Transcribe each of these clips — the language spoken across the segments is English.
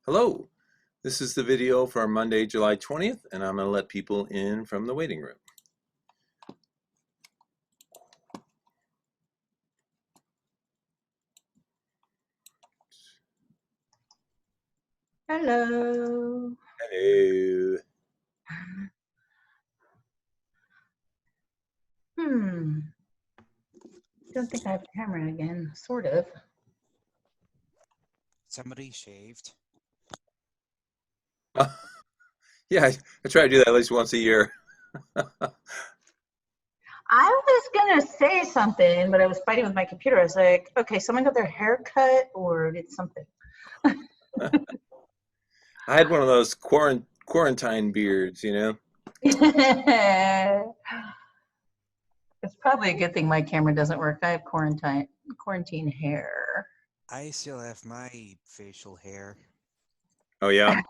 Hello, this is the video for Monday, July 20th, and I'm going to let people in from the waiting room. Hello. Hello. Don't think I have a camera again. Sort of. Somebody shaved. Yeah, I try to do that at least once a year. I was gonna say something, but I was fighting with my computer. I was like, okay, someone got their hair cut or did something. I had one of those quarantine beards, you know? It's probably a good thing my camera doesn't work. I have quarantine hair. I still have my facial hair. Oh, yeah?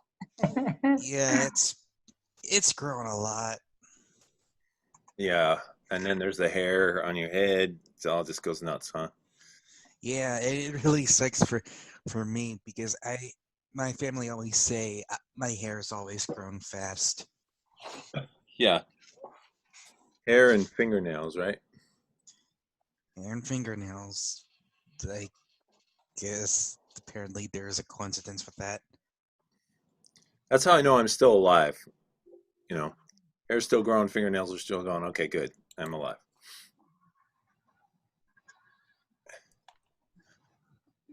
Yeah, it's growing a lot. Yeah, and then there's the hair on your head. It all just goes nuts, huh? Yeah, it really sucks for me because my family always say my hair is always grown fast. Yeah. Hair and fingernails, right? Hair and fingernails. I guess apparently there's a coincidence with that. That's how I know I'm still alive. You know, hair's still growing, fingernails are still going. Okay, good. I'm alive.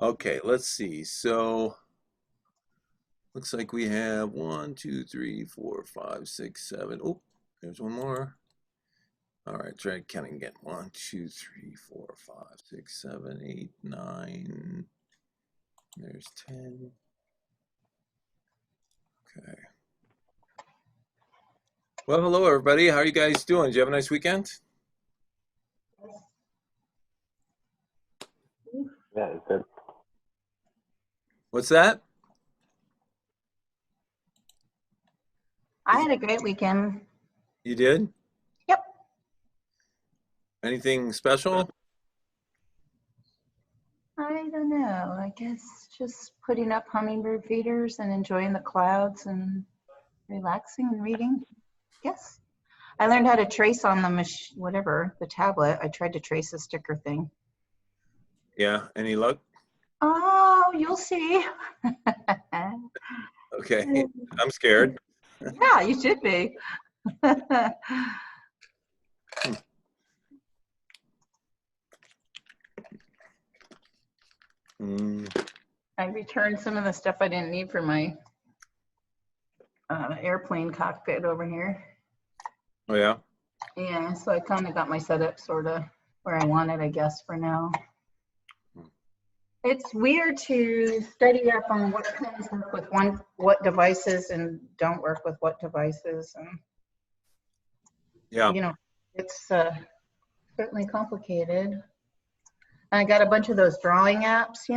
Okay, let's see. So, looks like we have 1, 2, 3, 4, 5, 6, 7. Oh, there's one more. All right, try counting again. 1, 2, 3, 4, 5, 6, 7, 8, 9. There's 10. Okay. Well, hello everybody. How are you guys doing? Did you have a nice weekend? Yeah, it's good. What's that? I had a great weekend. You did? Yep. Anything special? I don't know. I guess just putting up hummingbird feeders and enjoying the clouds and relaxing and reading. Yes. I learned how to trace on the tablet. I tried to trace a sticker thing. Yeah, any luck? Oh, you'll see. Okay, I'm scared. Yeah, you should be. Mm, I returned some of the stuff I didn't need for my airplane cockpit over here. oh yeah? Yeah, so I kind of got my setup sort of where I want it, I guess, for now. It's weird to study up on what pins work with what devices and don't work with what devices. And, Yeah. you know, it's certainly complicated. I got a bunch of those drawing apps,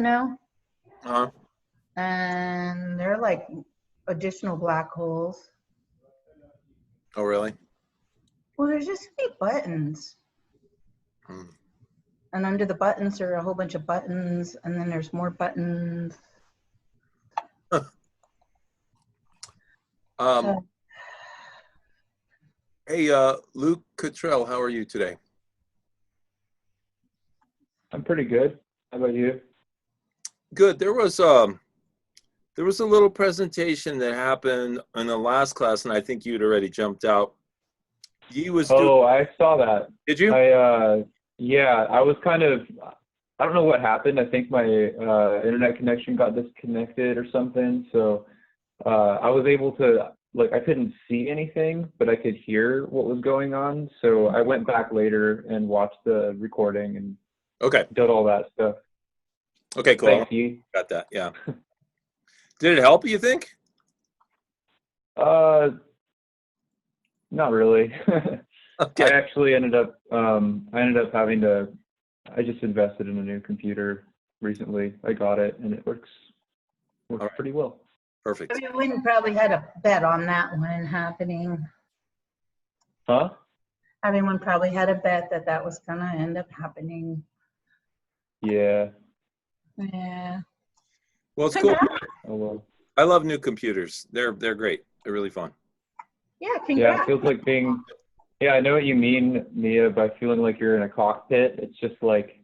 Uh-huh. and they're like additional black holes. Oh, really? Well, there's just so many buttons. Hmm. And under the buttons are a whole bunch of buttons, and then there's more buttons. Um, hey, Luke Cottrell, how are you today? I'm pretty good. How about you? Good. There was a little presentation that happened in the last class, and I think you'd already jumped out. He was doing. Oh, I saw that. Did you? Yeah, I was kind of, I don't know what happened. I think my internet connection got disconnected or something. So I was able to, like, I couldn't see anything, but I could hear what was going on. So I went back later and watched the recording and Okay. did all that stuff. Okay, cool. Thank you. Got that. Yeah. Did it help, you think? Not really. Okay. I actually ended up having to, I just invested in a new computer recently. I got it and it works right. pretty well. Perfect. Everyone probably had a bet on that one happening. Huh? Everyone probably had a bet that that was gonna end up happening. Yeah. Yeah. Well, it's cool. Oh well. I love new computers. They're great. They're really fun. Yeah, Yeah, it congrats. feels like being. Yeah, I know what you mean, Mia, by feeling like you're in a cockpit. It's just like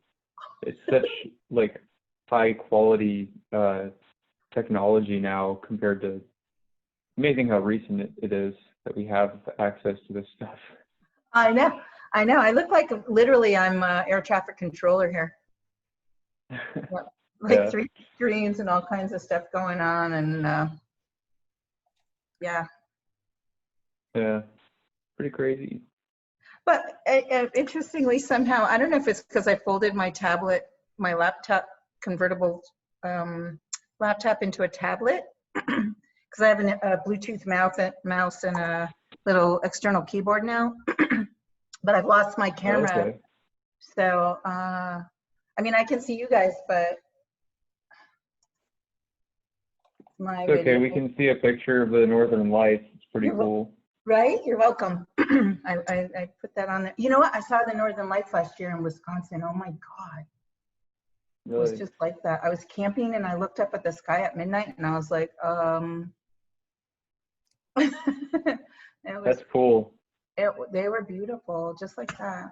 it's such like high quality technology now compared to amazing how recent it is that we have access to this stuff. I know. I know. I look like literally I'm air traffic controller here. Like Yeah. 3 screens and all kinds of stuff going on, and yeah. Yeah, pretty crazy. But interestingly, somehow, I don't know if it's because I folded my tablet, my laptop, convertible laptop into a tablet, because I have a Bluetooth mouse and a little external keyboard now. But I've lost my camera, Okay. so I mean, I can see you guys, but my It's okay. video, We can see a picture of the Northern Lights. It's pretty You're wel- cool. right? You're welcome. I put that on there. You know what? I saw the Northern Lights last year in Wisconsin. Oh my God. It was Really. just like that. I was camping and I looked up at the sky at midnight and I was like, it was, That's cool. they were beautiful, just like that.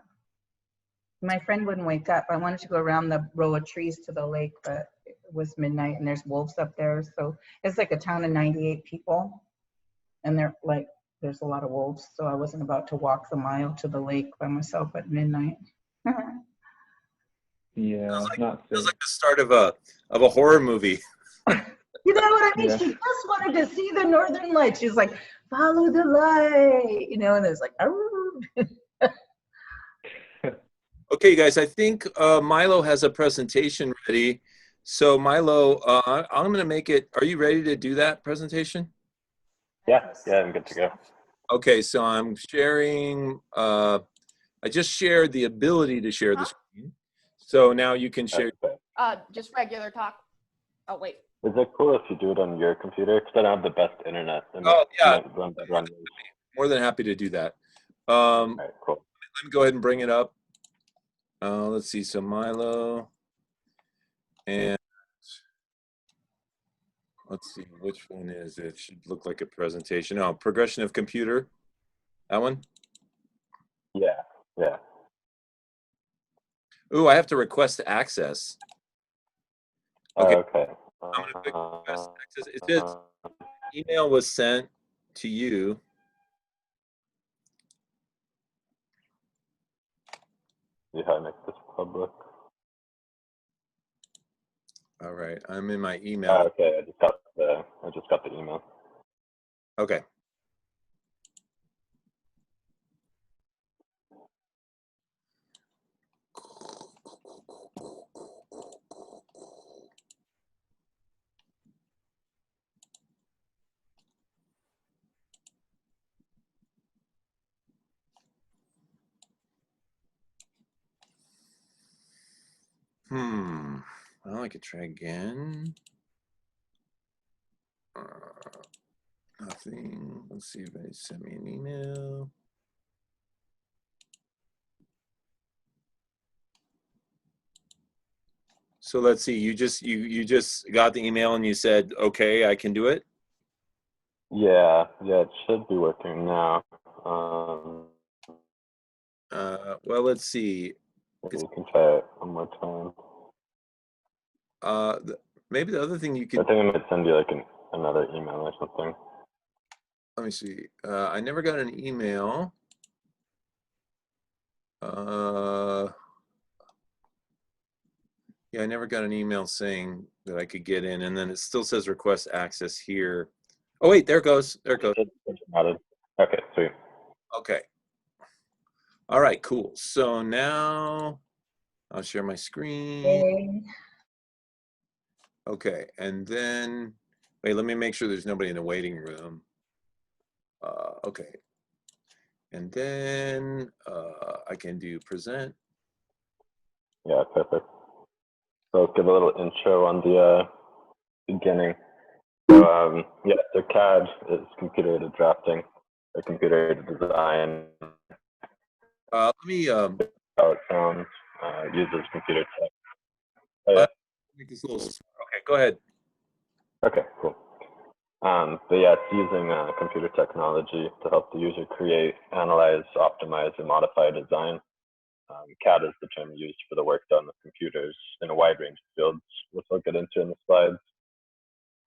My friend wouldn't wake up. I wanted to go around the row of trees to the lake, but it was midnight and there's wolves up there. So it's like a town of 98 people. And they're like, there's a lot of wolves. So I wasn't about to walk the mile to the lake by myself at midnight. Yeah, not Feels safe. like the start of a horror movie. You know what I mean? Yeah. She just wanted to see the Northern Lights. She's like, follow the light, and it's like, oh. Okay, guys, I think Milo has a presentation ready. So Milo, I'm going to make it. Are you ready to do that presentation? Yeah, I'm good to go. Okay, so I'm sharing. I just shared the ability to share the screen. So now you can share. Okay. Just regular talk. Oh, wait. Is it cool if you do it on your computer? Because I don't have the best internet. And Oh, yeah. it might run better on yours. More than happy to do that. All right, cool. Let me go ahead and bring it up. Let's see. So Milo, and let's see which one is it. Should look like a presentation. Oh, progression of computer. That one. Yeah. Ooh, I have to request access. Okay. Okay. I'm gonna pick request access. It says email was sent to you. See how I make this public? All right, I'm in my email. Okay, I just got the email. Okay. Well, I could try again. Nothing. Let's see if they sent me an email. So let's see. You just got the email and you said, okay, I can do it. Yeah, it should be working now. Well, let's see. Maybe you can try it one more time. Maybe the other thing you I could. think I might send you like another email or something. Let me see. I never got an email. Yeah, I never got an email saying that I could get in, and then it still says request access here. Oh wait, there it goes. There it goes. Okay, sweet. Okay. All right, cool. So now I'll share my screen. Okay, and then wait, let me make sure there's nobody in the waiting room. Okay. And then I can do present. Yeah, perfect. So I'll give a little intro on the beginning. So CAD is computer-aided drafting or computer-aided design. Let me How it sounds, uses computer tech. Oh, yeah? make this a little. Okay, go ahead. Okay, cool. But yeah, it's using computer technology to help the user create, analyze, optimize, and modify a design. CAD is the term used for the work done with computers in a wide range of fields, which I'll get into in the slides.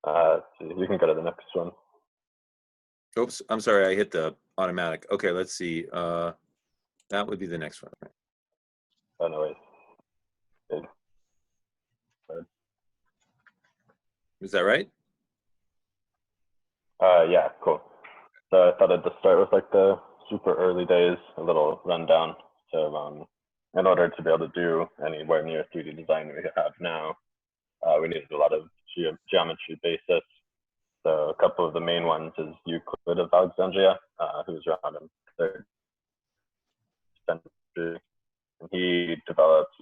So you can go to the next one. Oops, I'm sorry, I hit the automatic. Okay, let's see. That would be the next one. Oh, no worries. Is that right? Yeah, cool. So I thought I'd just start with like the super early days, a little rundown. So in order to be able to do anywhere near 3D design we have now, we needed a lot of geometry basis. So a couple of the main ones is Euclid of Alexandria, who's around in the 3rd century. And he developed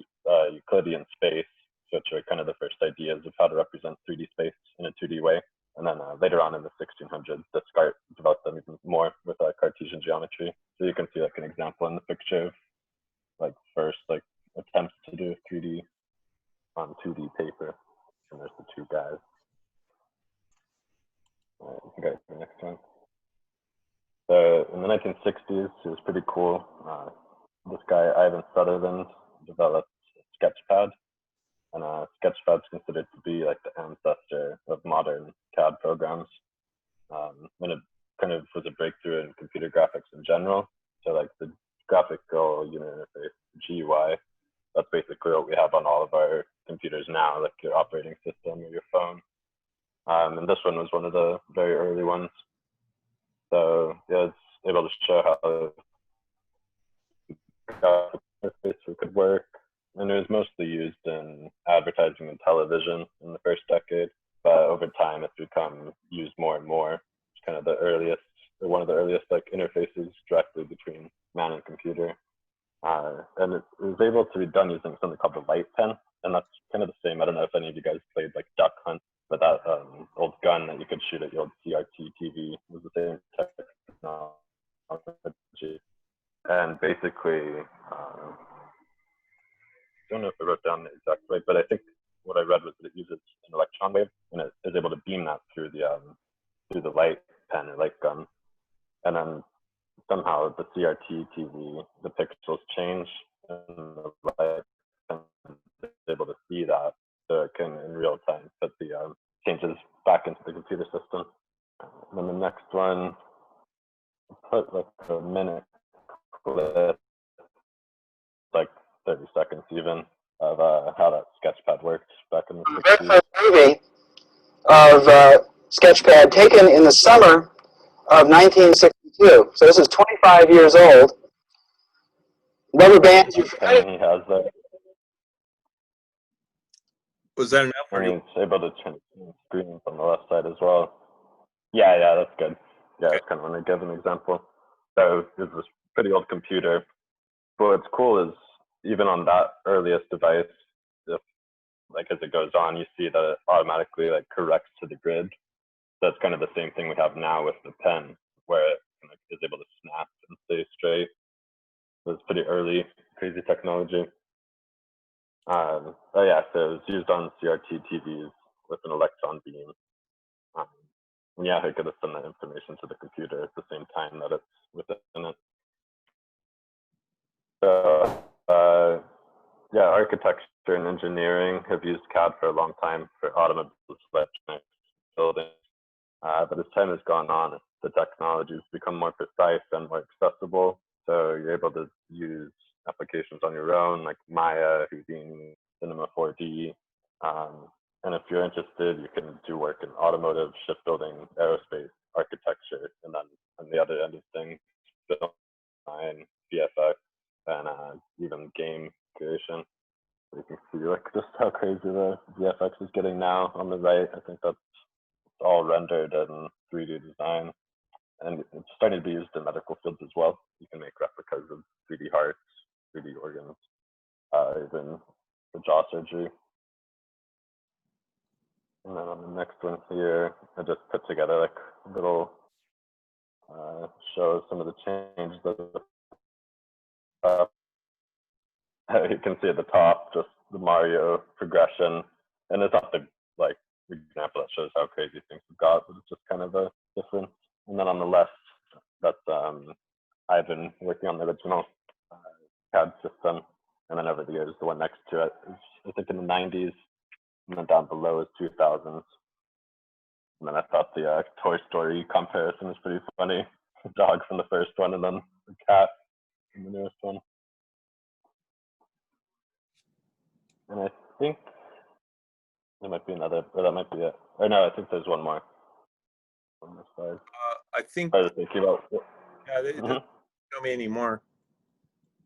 Euclidean space, which are kind of the first ideas of how to represent 3D space in a 2D way. And then later on in the 1600s, Descartes developed them even more with Cartesian geometry. So you can see like an example in the picture of like first like attempts to do 3D on 2D paper. And there's the two guys. You can go to the next one. So in the 1960s, it was pretty cool. This guy, Ivan Sutherland, developed Sketchpad. And Sketchpad is considered to be like the ancestor of modern CAD programs. And it kind of was a breakthrough in computer graphics in general. So like the graphical user interface, GUI, that's basically what we have on all of our computers now, like your operating system or your phone. And this one was one of the very early ones. So yeah, it's able to show how the interface could work. And it was mostly used in advertising and television in the first decade. But over time, it's become used more and more. It's kind of the earliest, or one of the earliest like interfaces directly between man and computer. And it was able to be done using something called the light pen. And that's kind of the same. I don't know if any of you guys played like Duck Hunt, but that old gun that you could shoot at your old CRT TV was the same technology. And basically, I don't know if I wrote down the exact way, but I think what I read was that it uses an electron wave and it is able to beam that through the light pen or light gun. And then somehow the CRT TV, the pixels change and the light pen is able to see that, so it can in real time put the changes back into the computer system. And then the next one, put like a minute clip, like 30 seconds even, of how that Sketchpad worked back in the 60s. Movie of Sketchpad taken in the summer of 1962. So this is 25 years old. Rubber bands. He has that. Was that enough? And he's able to turn the screen on the left side as well. Yeah, that's good. Yeah, Okay. it's kind of want to give an example. So it was this pretty old computer. But what's cool is even on that earliest device, if like as it goes on, you see that it automatically like corrects to the grid. That's kind of the same thing we have now with the pen, where it is able to snap and stay straight. So it's pretty early, crazy technology. Oh yeah, so it was used on CRT TVs with an electron beam. And yeah, it could have sent that information to the computer at the same time that it's within it. So yeah, architecture and engineering have used CAD for a long time for automobiles, electronics, buildings. But as time has gone on, the technology has become more precise and more accessible. So you're able to use applications on your own, like Maya, Houdini, Cinema 4D. And if you're interested, you can do work in automotive, shipbuilding, aerospace, architecture, and then on the other end of things, film design, VFX, and even game creation. You can see like just how crazy the VFX is getting now on the right. I think that's all rendered in 3D design. And it's starting to be used in medical fields as well. You can make replicas of 3D hearts, 3D organs, even for jaw surgery. And then on the next one here, I just put together like a little show of some of the changes that you can see at the top, just the Mario progression. And it's not the like example that shows how crazy things have got, but it's just kind of a difference. And then on the left, that's I've been working on the original CAD system, and then over the years, the one next to it is, I think, in the 90s, and then down below is 2000s. And then I thought the Toy Story comparison was pretty funny. The dog from the first one, and then the cat in the newest one. And I think there might be another, or that might be it. Or no, I think there's one more on this side. I think, I was thinking about. yeah, they don't show me anymore.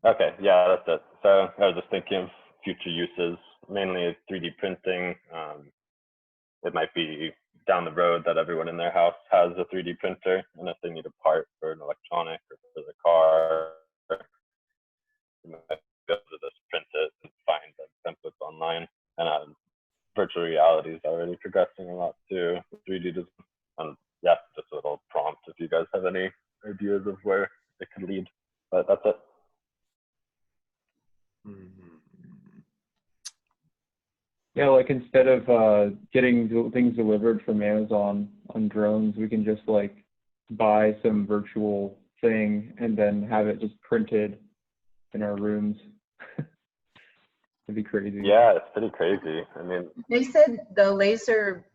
Okay, yeah, that's it. So I was just thinking of future uses, mainly 3D printing. It might be down the road that everyone in their house has a 3D printer, and if they need a part for an electronic or for the car, you might be able to just print it and find the templates online. And virtual reality is already progressing a lot too, with 3D design. And yeah, just a little prompt if you guys have any ideas of where it could lead. But that's it. Yeah, like instead of getting things delivered from Amazon on drones, we can just like buy some virtual thing and then have it just printed in our rooms. It'd be crazy. Yeah, it's pretty crazy. I mean, They said the laser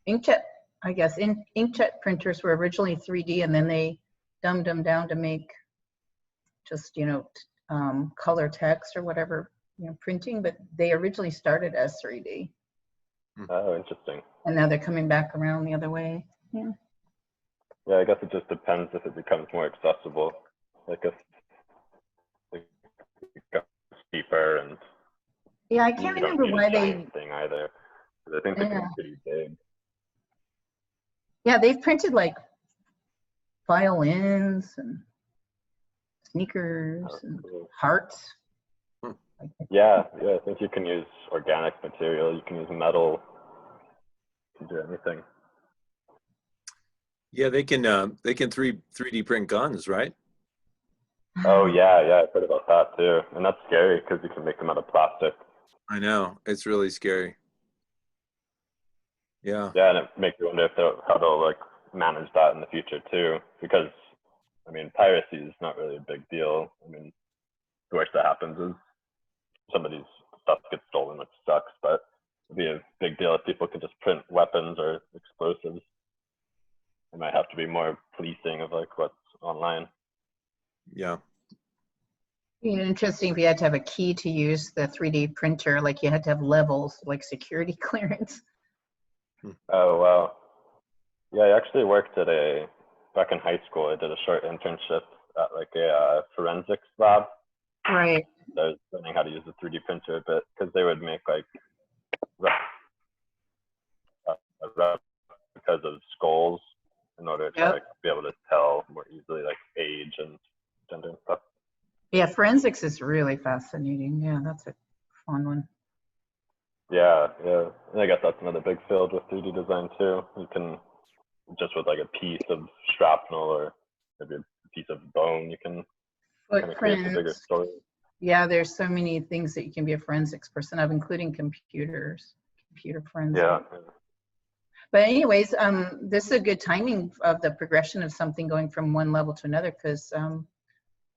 inkjet, I guess, inkjet printers were originally 3D, and then they dumbed them down to make just, color text or whatever, printing, but they originally started as 3D. oh, interesting. And now they're coming back around the other way. Yeah. Yeah, I guess it just depends if it becomes more accessible. Like if it becomes cheaper and Yeah, I you can't don't remember need a why giant thing either. 'Cause I think they can Yeah. be pretty big. yeah, they've printed like violins and sneakers Oh, and cool. hearts. Hmm. Yeah, I think you can use organic material. You can use metal. You can do anything. Yeah, they can 3D print guns, right? Oh yeah, I've heard about that too, and that's scary because you can make them out of plastic. I know. It's really scary. Yeah. Yeah, and it makes you wonder if how they'll like manage that in the future too, because I mean, piracy is not really a big deal. I mean, the worst that happens is somebody's stuff gets stolen, which sucks, but it'd be a big deal if people could just print weapons or explosives. There might have to be more policing of like what's online. Yeah. Interesting if you had to have a key to use the 3D printer, like you had to have levels, like security clearance. Oh wow. Yeah, I actually worked back in high school. I did a short internship at like a forensics lab. Right. So I was learning how to use the 3D printer a bit because they would make like replicas of skulls in order to Yep. like be able to tell more easily like age and gender and stuff. Yeah, forensics is really fascinating. Yeah, that's a fun one. Yeah. And I guess that's another big field with 3D design too. You can just with like a piece of shrapnel or maybe a piece of bone, you can kind of create a bigger Footprints. story. Yeah, there's so many things that you can be a forensics person of, including computer forensics. Yeah. But anyways, this is a good timing of the progression of something going from one level to another, because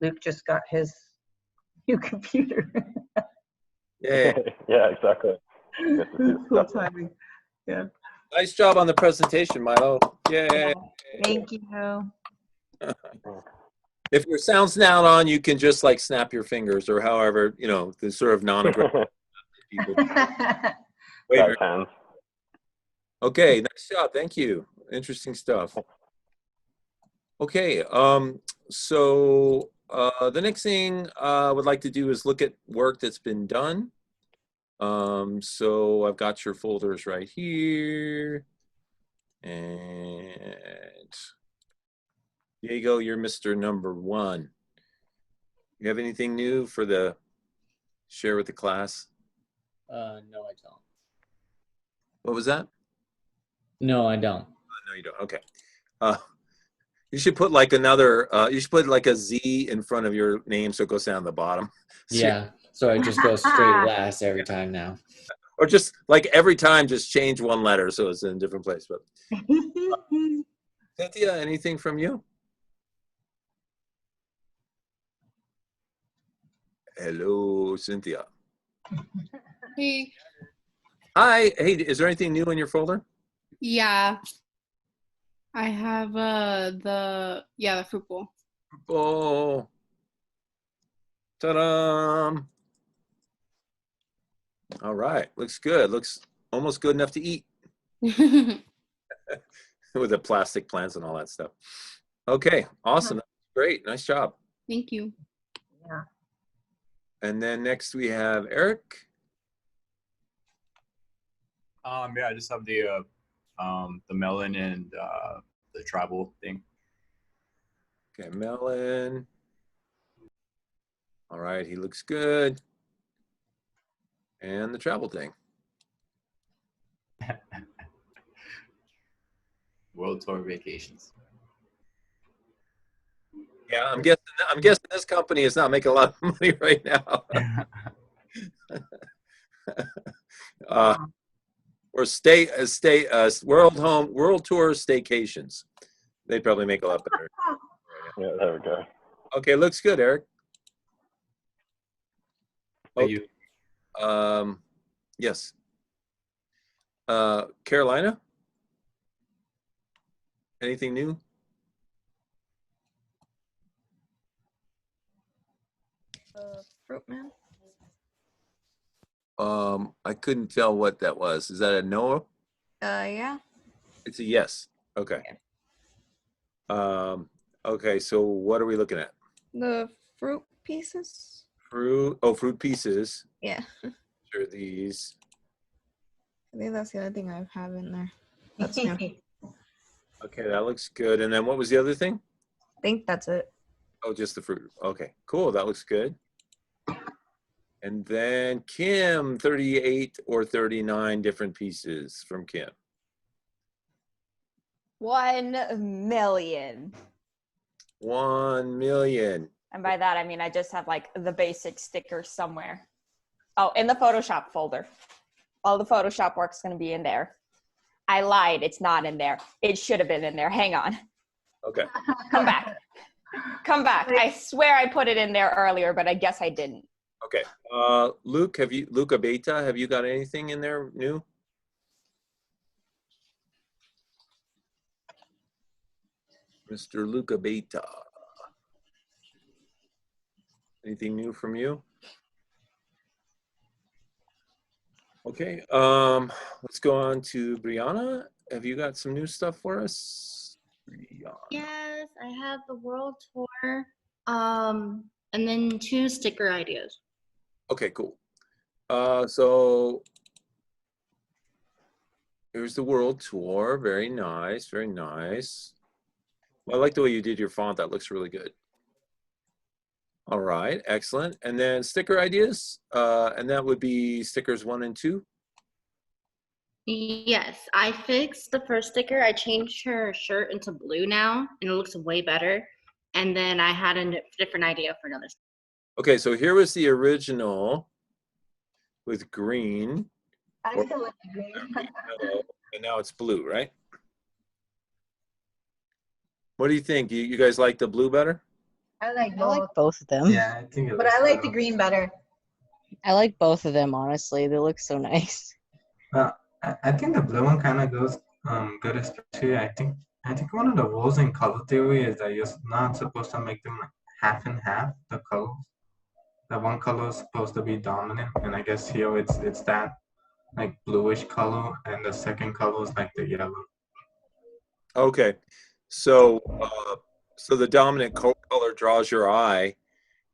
Luke just got his new computer. Yeah. Yeah, exactly. Get to see the Cool stuff. timing. Yeah. Nice job on the presentation, Milo. Yay. Thank you. If your sound's not on, you can just like snap your fingers or however, the sort of non-aggressive people. Wait, That hands. okay, nice job. Thank you. Interesting stuff. Okay, so the next thing I would like to do is look at work that's been done. So I've got your folders right here. And Diego, you're Mr. Number 1. You have anything new for the share with the class? No, I don't. What was that? No, I don't. No, you don't. Okay. You should put like you should put like a Z in front of your name so it goes down the bottom. Yeah, so it just goes straight last every time now. Or just like every time, just change one letter so it's in a different place. But Cynthia, anything from you? Hello, Cynthia. Hey, Hi. Hey, is there anything new in your folder? yeah, I have the fruit bowl. Oh, ta-da! All right, looks good. Looks almost good enough to eat with the plastic plants and all that stuff. Okay, awesome. Great, nice job. Thank you. Yeah. And then next we have Eric. Yeah, I just have the melon and the tribal thing. Okay, Melon. All right, he looks good. And the travel thing. World tour vacations. Yeah, I'm guessing this company is not making a lot of money right now. Or world tour staycations. They'd probably make a lot better. Yeah, there we go. Okay, looks good, Eric. Thank you. Yes. Carolina? Anything new? Fruit man. I couldn't tell what that was. Is that a no? Yeah. It's a yes. Okay. Okay, so what are we looking at? The fruit pieces. Fruit pieces. Yeah. Sure, these. I think that's the other thing I have in there. That's new. Okay, that looks good. And then what was the other thing? I think that's it. Oh, just the fruit. Okay, cool. That looks good. And then Kim, 38 or 39 different pieces from Kim. 1,000,000. 1 million. And by that, I mean, I just have like the basic stickers somewhere. Oh, in the Photoshop folder. All the Photoshop work's going to be in there. I lied. It's not in there. It should have been in there. Hang on. Okay. Come back. Come back. I swear I put it in there earlier, but I guess I didn't. Okay. Luca Beta, have you got anything in there new? Mr. Luca Beta. Anything new from you? Okay, let's go on to Brianna. Have you got some new stuff for us? Brianna. Yes, I have the world tour, and then 2 sticker ideas. Okay, cool. So here's the world tour. Very nice, very nice. Well, I like the way you did your font. That looks really good. All right, excellent. And then sticker ideas, and that would be stickers 1 and 2. Yes, I fixed the first sticker. I changed her shirt into blue now, and it looks way better. And then I had a different idea for another. Okay, so here was the original with green. I still like the green. And now it's blue, right? What do you think? You guys like the blue better? I like I like both, both of them. Yeah, I think it but looks I like better. the green better. I like both of them, honestly. They look so nice. I think the blue one kind of goes good, especially I think one of the rules in color theory is that you're not supposed to make them like half and half the colors. That one color is supposed to be dominant, and I guess here it's that like bluish color, and the second color is like the yellow. Okay, so so the dominant color draws your eye,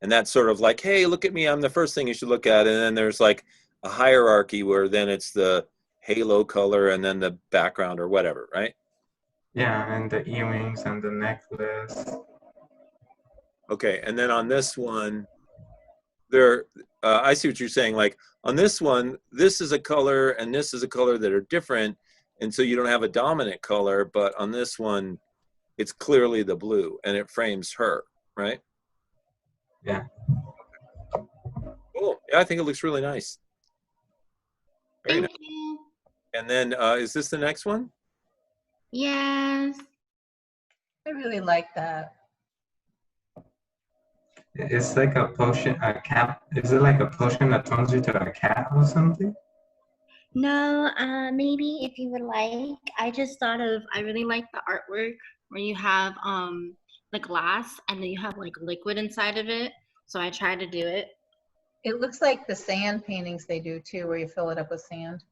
and that's sort of like, hey, look at me, I'm the first thing you should look at. And then there's like a hierarchy where then it's the halo color and then the background or whatever, right? Yeah, and the earrings and the necklace. Okay, and then on this one, I see what you're saying. Like on this one, this is a color and this is a color that are different, and so you don't have a dominant color. But on this one, it's clearly the blue, and it frames her, right? Yeah. Cool. Yeah, I think it looks really nice. Very Thank nice. you. And then is this the next one? Yes. I really like that. It's like a potion, a cat. Is it like a potion that turns you to a cat or something? No, maybe if you would like, I just thought of, I really like the artwork where you have the glass and then you have like liquid inside of it. So I tried to do it. It looks like the sand paintings they do too, where you fill it up with sand.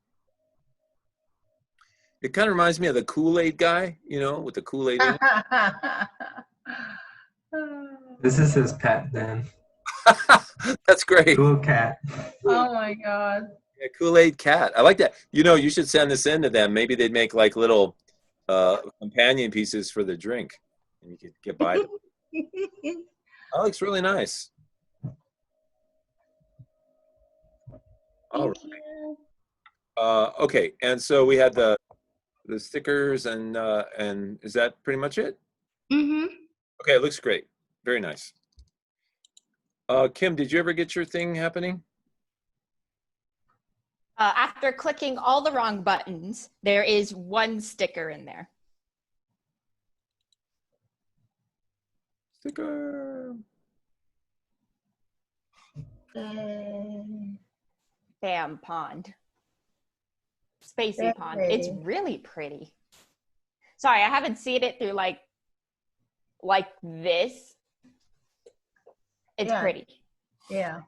It kind of reminds me of the Kool-Aid guy, you know, with the Kool-Aid in This is his pet then. it. That's great. Cool cat. Oh my God. Yeah, Kool-Aid cat. I like that. You know, you should send this in to them. Maybe they'd make like little companion pieces for the drink, and you could get by them. That looks really nice. All right. Thank you. Okay, and so we had the stickers and is that pretty much it? Mm-hmm. Okay, it looks great. Very nice. Kim, did you ever get your thing happening? After clicking all the wrong buttons, there is one sticker in there. Sticker. Bam pond. Spacey Very pond. It's pretty. really pretty. Sorry, I haven't seen it through like this. It's Yeah. pretty. Yeah.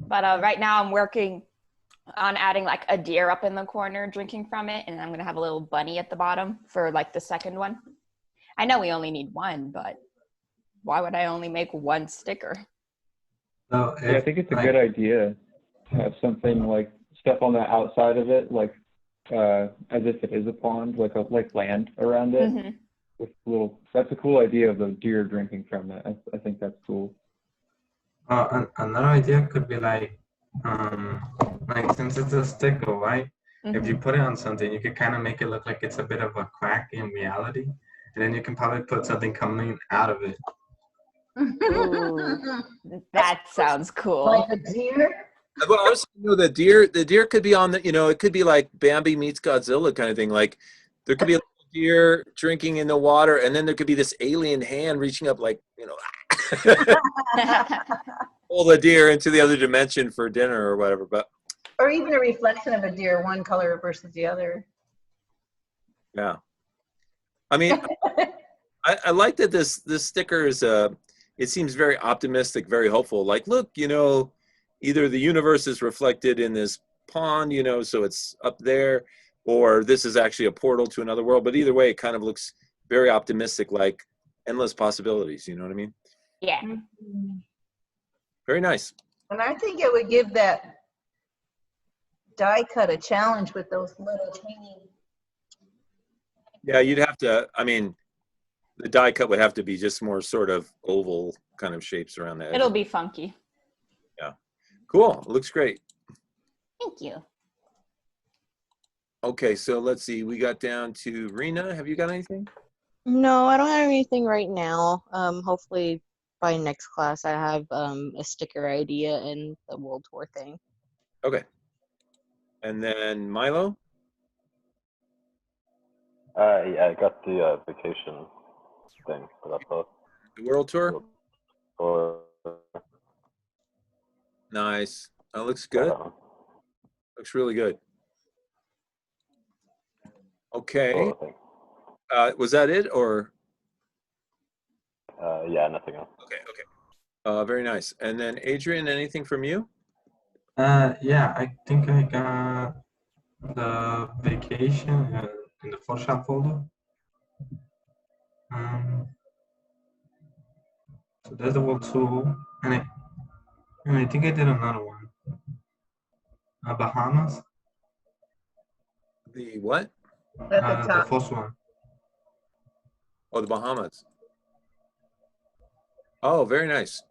But right now I'm working on adding like a deer up in the corner drinking from it, and I'm gonna have a little bunny at the bottom for like the second one. I know we only need one, but why would I only make one sticker? So Yeah, I think it's a good idea to have something like stuff on the outside of it, like as if it is a pond, like land around it. Mhm. With little, that's a cool idea of the deer drinking from it. I think that's cool. Another idea could be like since it's a sticker, right? If you put it on something, you could kind of make it look like it's a bit of a crack in reality, and then you can probably put something coming out of it. Ooh, that sounds cool. Like a deer? Well, I was thinking, the deer could be on the, you know, it could be like Bambi meets Godzilla kind of thing. Like there could be a deer drinking in the water, and then there could be this alien hand reaching up, like, you know, pull the deer into the other dimension for dinner or whatever. But Or even a reflection of a deer, one color versus the other. yeah, I mean, I like that this sticker is it seems very optimistic, very hopeful. Like, look, you know, either the universe is reflected in this pond, you know, so it's up there, or this is actually a portal to another world. But either way, it kind of looks very optimistic, like endless possibilities. You know what I mean? Yeah. Very nice. And I think it would give that die cut a challenge with those little tiny. Yeah, you'd have to, I mean, the die cut would have to be just more sort of oval kind of shapes around the edge. It'll be funky. Yeah. Cool. It looks great. Thank you. Okay, so let's see. We got down to Rena. Have you got anything? No, I don't have anything right now. Hopefully by next class I have a sticker idea and the world tour thing. Okay. And then Milo? Yeah, I got the vacation thing, but that's all. The world tour? Or Nice. That looks good. Looks really good. Okay. Was that it or? Yeah, nothing else. Okay. Very nice. And then Adrian, anything from you? Yeah, I think I got the vacation in the Photoshop folder. So there's the world tour, and I think I did another one. Bahamas. The what? The first one. Oh, the Bahamas. Oh, very nice.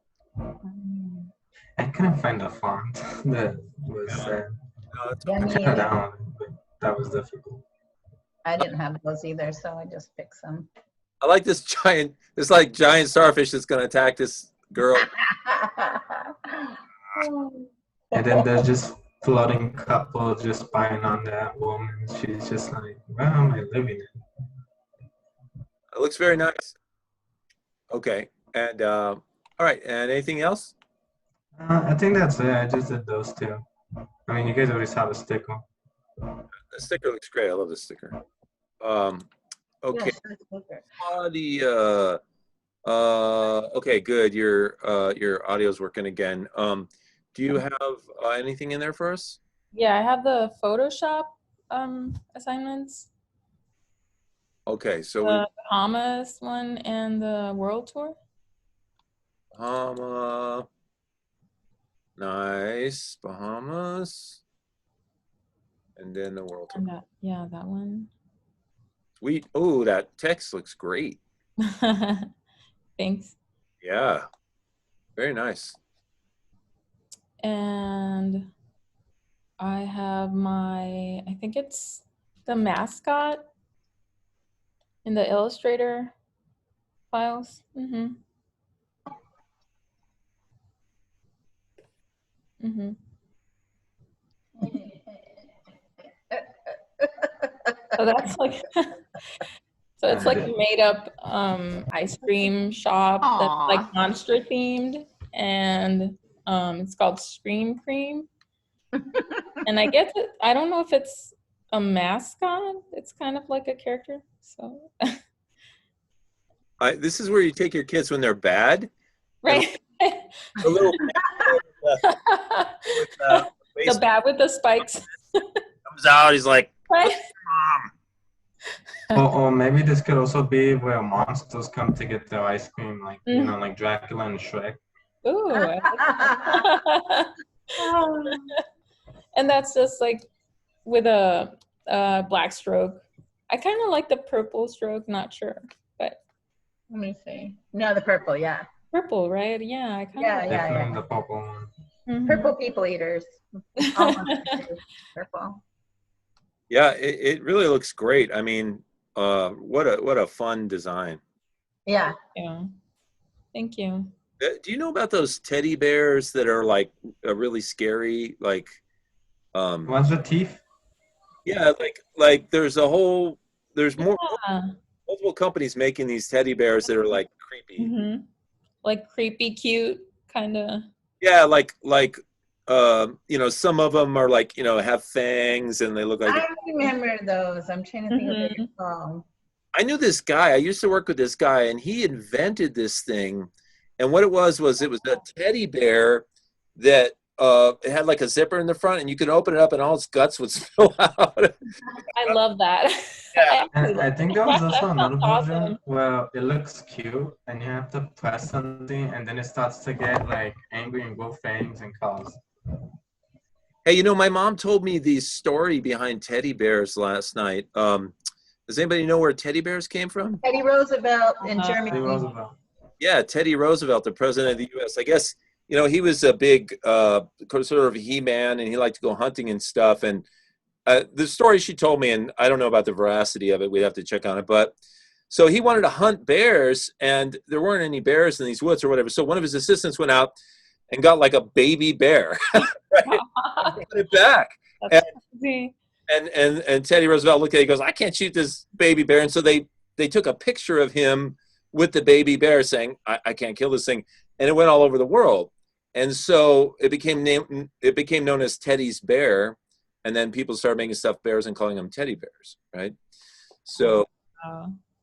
I couldn't find the font that was I me tried either. that one, but that was difficult. I didn't have those either, so I just picked some. I like this giant starfish that's going to attack this girl. And then there's just floating couple just spying on that woman. She's just like, where am I living in? It looks very nice. Okay, and all right, and anything else? I think that's it. I just did those two. I mean, you guys already saw the sticker. The sticker looks great. I love the sticker. Okay. Yes, that's okay. Okay, good. Your audio's working again. Do you have anything in there for us? Yeah, I have the Photoshop assignments, Okay, so the Bahamas one and the World Tour. Bahama, nice, Bahamas, and then the world tour. And that, yeah, that one. Sweet. Oh, that text looks great. Thanks. Yeah, very nice. And I have I think it's the mascot in the Illustrator files. Mm-hmm. Mm-hmm. So that's like, so it's like a made up ice cream shop that's like monster themed, and it's called Scream Cream. And I guess I don't know if it's a mascot. It's kind of like a character. So This is where you take your kids when they're bad. right. A little The bat with the spikes. comes out. He's like, Right. Or maybe this could also be where monsters come to get their ice cream, like you know, like Dracula and Shrek. Ooh. I like that. And that's just like with a black stroke. I kind of like the purple stroke, not sure, but Let me see. No, the purple, yeah. purple, right? Yeah, I kind of like Definitely the purple one. Mhm. Purple people eaters. Almost purple. yeah, it really looks great. I mean, what a fun design. Yeah. Yeah. Thank you. Do you know about those teddy bears that are like really scary? Like, What's the teeth? yeah, like there's more multiple companies making these teddy bears that are like creepy. Mm-hmm. Like creepy, cute, kind of. Yeah, like you know, some of them are like, you know, have fangs and they look like. I remember those. I'm trying to think of their song. I knew this guy. I used to work with this guy, and he invented this thing. And what it was it was a teddy bear that it had like a zipper in the front, and you could open it up, and all its guts would spill out. I love that. Yeah. And I think there was also another That's version awesome. where it looks cute, and you have to press something, and then it starts to get like angry and grow fangs and claws. Hey, you know, my mom told me the story behind teddy bears last night. Does anybody know where teddy bears came from? Teddy Roosevelt in Teddy Germany. Roosevelt. Yeah, Teddy Roosevelt, the president of the U.S. I guess, you know, he was a big sort of he-man, and he liked to go hunting and stuff. And the story she told me, and I don't know about the veracity of it, we'd have to check on it. But so he wanted to hunt bears, and there weren't any bears in these woods or whatever. So one of his assistants went out and got like a baby bear, right? And put it back. That's crazy. And Teddy Roosevelt looked at it, he goes, I can't shoot this baby bear. And so they took a picture of him with the baby bear saying, I can't kill this thing. And it went all over the world. And so it became known as Teddy's Bear. And then people started making stuffed bears and calling them teddy bears, right? So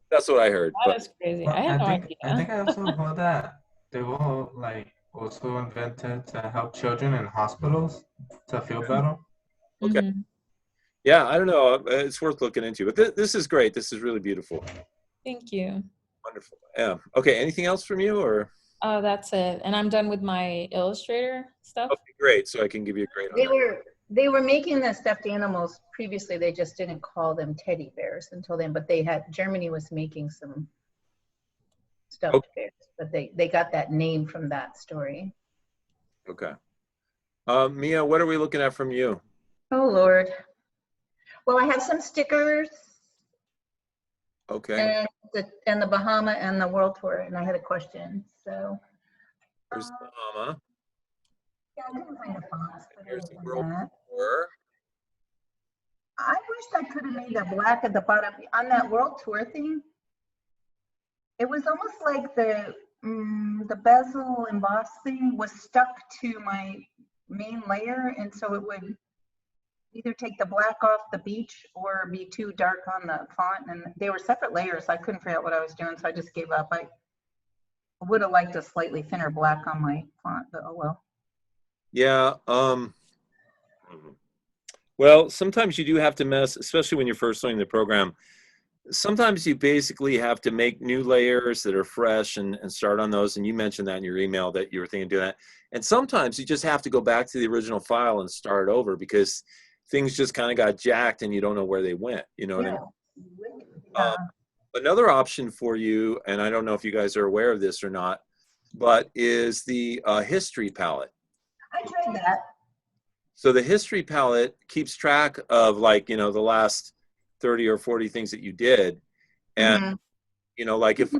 that's what I heard. That is crazy. I had no idea. I think I also heard that they were like also invented to help children in hospitals to feel better. Okay. Mhm. Yeah, I don't know. It's worth looking into. But this is great. This is really beautiful. Thank you. Wonderful. Yeah. Okay. Anything else from you, or? Oh, that's it. And I'm done with my Illustrator stuff. Okay, great. So I can give you a grade on that. They were making the stuffed animals previously. They just didn't call them teddy bears until then. But Germany was making some stuffed bears, but they got that name from that story. Okay. Mia, what are we looking at from you? Oh Lord. Well, I have some stickers. Okay. And the Bahama and the World Tour, and I had a question. So. Here's the Bahama. Yeah, I couldn't find a box. Here's the World Tour. Or I wish I could have made the black at the bottom on that world tour thing. It was almost like the bezel emboss thing was stuck to my main layer, and so it would either take the black off the beach or be too dark on the font, and they were separate layers. I couldn't figure out what I was doing, so I just gave up. I would have liked a slightly thinner black on my font, but oh well. yeah, well, sometimes you do have to mess, especially when you're first learning the program. Sometimes you basically have to make new layers that are fresh and start on those. And you mentioned that in your email that you were thinking of doing that. And sometimes you just have to go back to the original file and start over because things just kind of got jacked and you don't know where they went. You know what I mean? Another option for you, and I don't know if you guys are aware of this or not, but is the history palette. I tried that. So the history palette keeps track of, like, you know, the last 30 or 40 things that you did. And you know, like if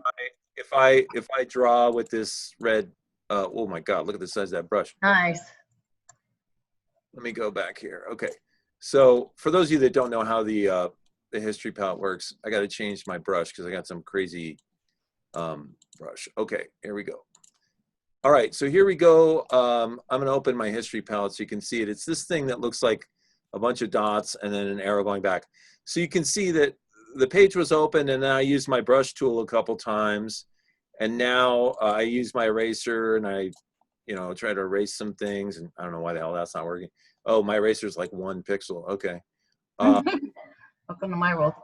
I draw with this red, oh my God, look at the size of that brush. Nice. Let me go back here. Okay. So for those of you that don't know how the history palette works, I got to change my brush because I got some crazy brush. Okay, here we go. All right, so here we go. I'm going to open my history palette so you can see it. It's this thing that looks like a bunch of dots and then an arrow going back. So you can see that the page was open, and then I used my brush tool a couple times. And now I use my eraser and I, you know, try to erase some things. And I don't know why the hell that's not working. Oh, my eraser is like 1 pixel. Okay. Welcome to my world.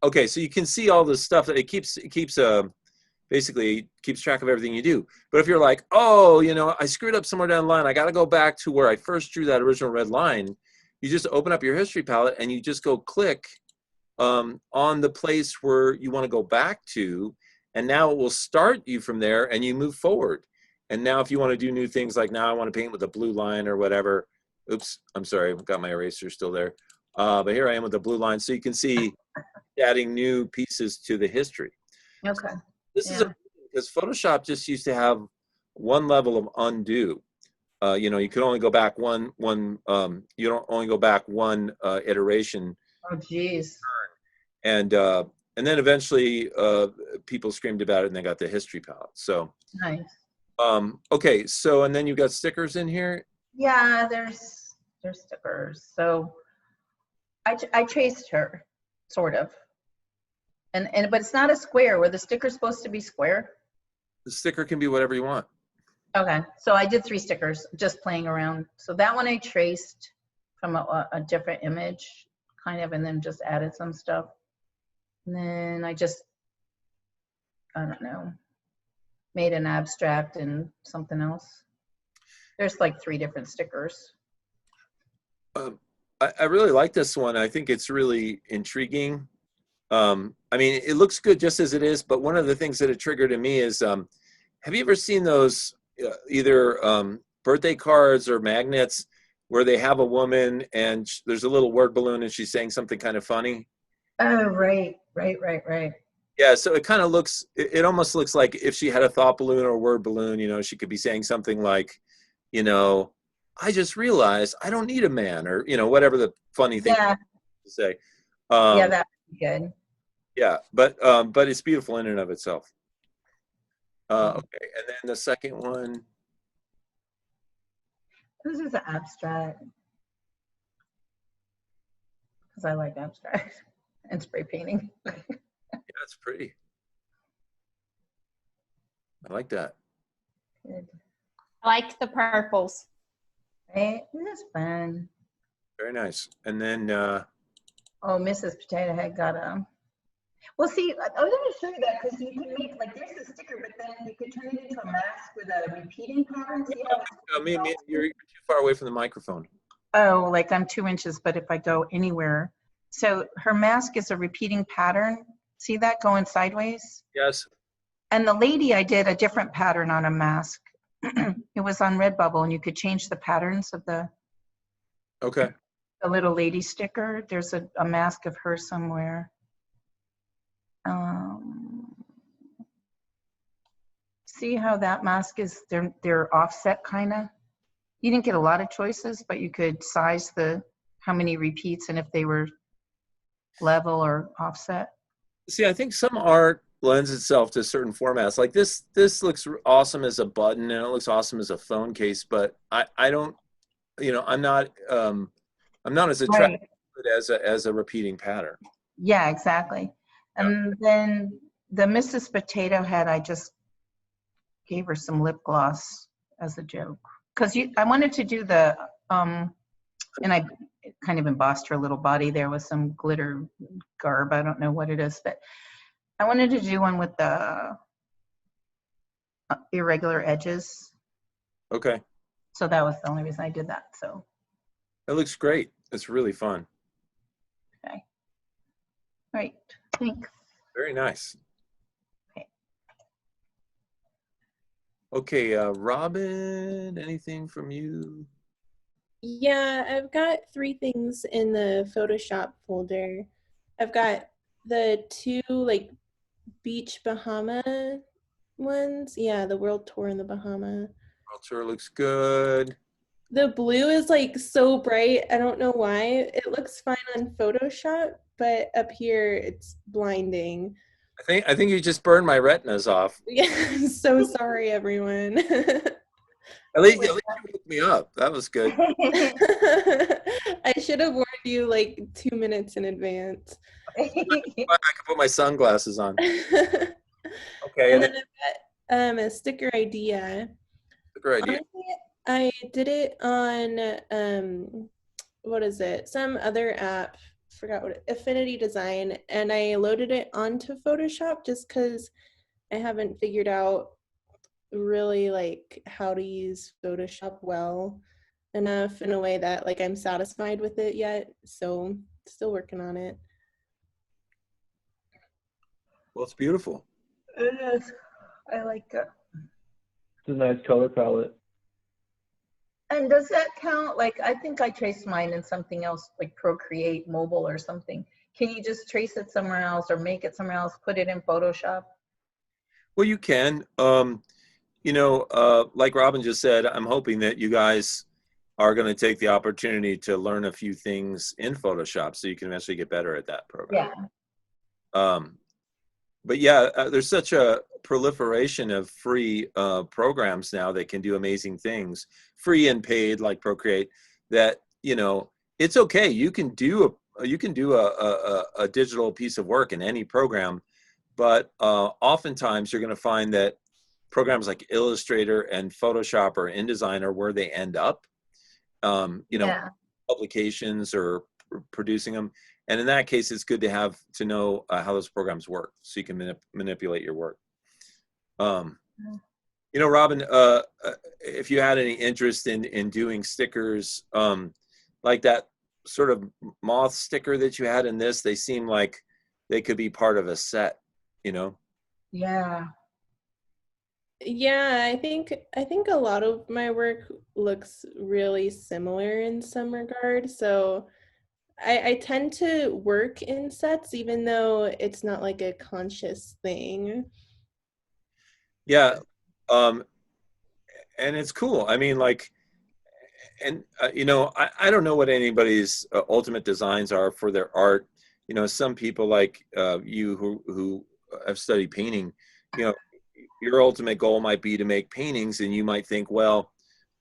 Okay, so you can see all this stuff that it keeps basically keeps track of everything you do. But if you're like, oh, you know, I screwed up somewhere down the line, I got to go back to where I first drew that original red line, you just open up your history palette and you just go click on the place where you want to go back to, and now it will start you from there and you move forward. And now if you want to do new things, like now I want to paint with a blue line or whatever. Oops, I'm sorry, I've got my eraser still there. But here I am with the blue line. So you can see adding new pieces to the history. Okay. This is because Photoshop just used to have one level of undo. You know, you could only go back one you don't only go back one iteration. Oh, geez. And then eventually people screamed about it and they got the history palette. So Nice. Okay, so and then you've got stickers in here. Yeah, there's stickers. So I traced her, sort of. But it's not a square. Were the stickers supposed to be square? The sticker can be whatever you want. Okay, so I did 3 stickers, just playing around. So that one I traced from a different image, kind of, and then just added some stuff. And then I don't know, made an abstract and something else. There's like 3 different stickers. I really like this one. I think it's really intriguing. I mean, it looks good just as it is, but one of the things that it triggered in me is, have you ever seen those either birthday cards or magnets where they have a woman and there's a little word balloon and she's saying something kind of funny? Oh, right. Yeah, so it kind of looks, it almost looks like if she had a thought balloon or a word balloon, you know, she could be saying something like, you know, I just realized I don't need a man, or, you know, whatever the funny thing to say. Yeah, that would be good. Yeah, but it's beautiful in and of itself. Okay, and then the second one. This is an abstract. Because I like abstract and spray painting. Yeah, that's pretty. I like that. Good. I like the purples. Right? This is fun. Very nice. And then Oh, Mrs. Potato Head got a. Well, see, I was going to show you that because you can make, like, there's a sticker, but then you could turn it into a mask with a repeating pattern. See how it's you're too far away from the microphone. Oh, like I'm 2 inches, but if I go anywhere. So her mask is a repeating pattern. See that going sideways? Yes. And the lady, I did a different pattern on a mask. It was on Redbubble, and you could change the patterns of the little lady sticker. There's a mask of her somewhere. See how that mask is, they're offset kind of? you didn't get a lot of choices, but you could size how many repeats and if they were level or offset. See, I think some art lends itself to certain formats. Like this looks awesome as a button and it looks awesome as a phone case, but I don't, I'm not as attracted to it as a repeating pattern. Yeah, exactly. And then the Mrs. Potato Head, I just gave her some lip gloss as a joke. Because I wanted to do the, and I kind of embossed her little body there with some glitter garb. I don't know what it is, but I wanted to do one with the irregular edges. Okay. So that was the only reason I did that. So. It looks great. It's really fun. Okay. Right. Thanks. Very nice. Okay, Robin, anything from you? Yeah, I've got 3 things in the Photoshop folder. I've got the 2 like beach Bahama ones. Yeah, the world tour in the Bahama. World tour looks good. The blue is like so bright. I don't know why. It looks fine on Photoshop, but up here it's blinding. I think you just burned my retinas off. Yeah, I'm so sorry, everyone. At least you woke me up. That was good. I should have warned you like 2 minutes in advance. I could put my sunglasses on. Okay. And then I've got a sticker idea. Sticker idea. Honestly, I did it on what is it? Some other app. Forgot what Affinity Design, and I loaded it onto Photoshop just because I haven't figured out really like how to use Photoshop well enough in a way that like I'm satisfied with it yet. So still working on it. Well, it's beautiful. It is. I like it. It's a nice color palette. And does that count? Like, I think I traced mine in something else, like Procreate Mobile or something. Can you just trace it somewhere else or make it somewhere else, put it in Photoshop? Well, you can. Like Robin just said, I'm hoping that you guys are going to take the opportunity to learn a few things in Photoshop so you can eventually get better at that program. Yeah. But yeah, there's such a proliferation of free programs now that can do amazing things, free and paid like Procreate, that, it's okay. You can do a digital piece of work in any program, but oftentimes you're going to find that programs like Illustrator and Photoshop or InDesign are where they end up, publications or producing them. And in that case, it's good to know how those programs work so you can manipulate your work. Robin, if you had any interest in doing stickers, like that sort of moth sticker that you had in this, they seem like they could be part of a set, Yeah. Yeah, I think a lot of my work looks really similar in some regard. So I tend to work in sets even though it's not like a conscious thing. Yeah. And it's cool. I mean, like, and I don't know what anybody's ultimate designs are for their art. Some people like you who have studied painting, your ultimate goal might be to make paintings, and you might think, well,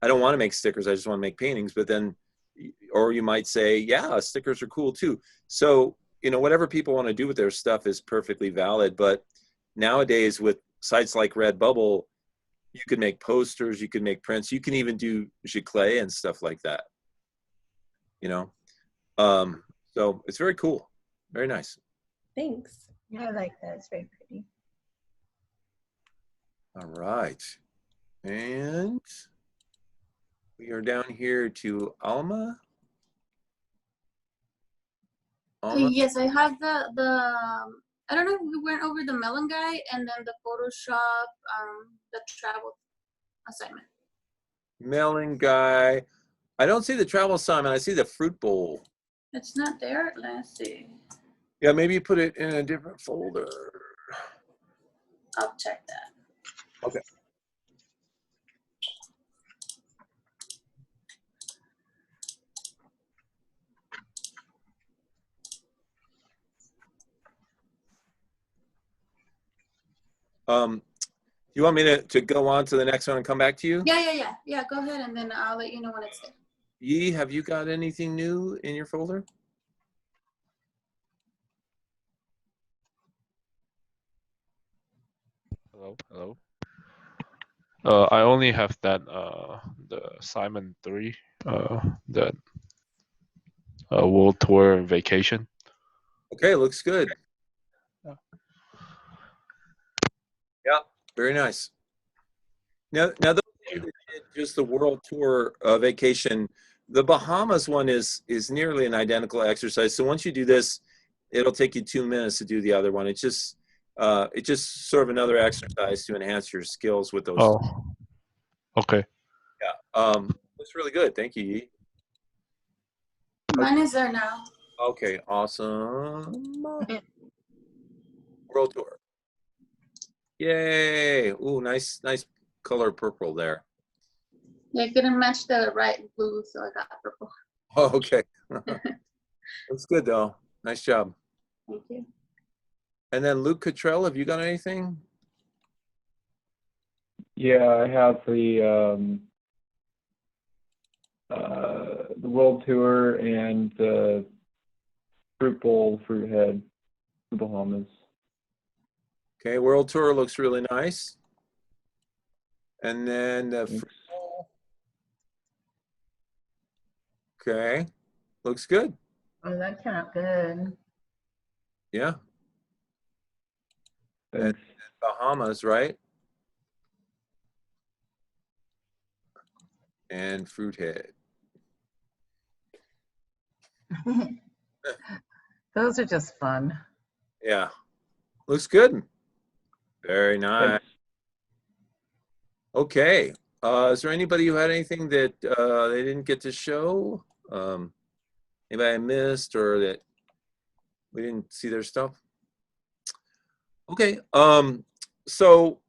I don't want to make stickers, I just want to make paintings. But then, or you might say, yeah, stickers are cool too. So, whatever people want to do with their stuff is perfectly valid. But nowadays with sites like Redbubble, you can make posters, you can make prints, you can even do giclée and stuff like that. So it's very cool. Very nice. Thanks. Yeah, I like that. It's very pretty. All right. And we are down here to Alma. Alma? Yes, I have the I don't know if we went over the melon guy and then the Photoshop, the travel assignment. Melon guy. I don't see the travel assignment. I see the fruit bowl. It's not there. Let's see. Yeah, maybe you put it in a different folder. I'll check that. Okay. You want me to go on to the next one and come back to you? Yeah, go ahead, and then I'll let you know when it's there. Yi, have you got anything new in your folder? Hello. I only have that the Simon 3 that World Tour Vacation. Okay, looks good. Yeah, very nice. Now those of you that did just the World Tour Vacation, the Bahamas one is nearly an identical exercise. So once you do this, it'll take you 2 minutes to do the other one. It's just sort of another exercise to enhance your skills with those. Oh, okay. Yeah, it's really good. Thank you, Yi. Mine is there now. Okay, awesome. World Tour. Yay! Ooh, nice color purple there. Yeah, I couldn't match the right blue, so I got purple. Oh, okay. That's good though. Nice job. Thank you. And then Luke Cottrell, have you got anything? Yeah, I have the World Tour and the Fruit Bowl, Fruit Head, the Bahamas. Okay, World Tour looks really nice. And then the Fruit Bowl. Okay, looks good. Oh, that came out good. Yeah. And Bahamas, right? And Fruit Head. Those are just fun. Yeah, looks good. Very nice. Okay, is there anybody who had anything that they didn't get to show? Anybody I missed or that we didn't see their stuff? Okay, so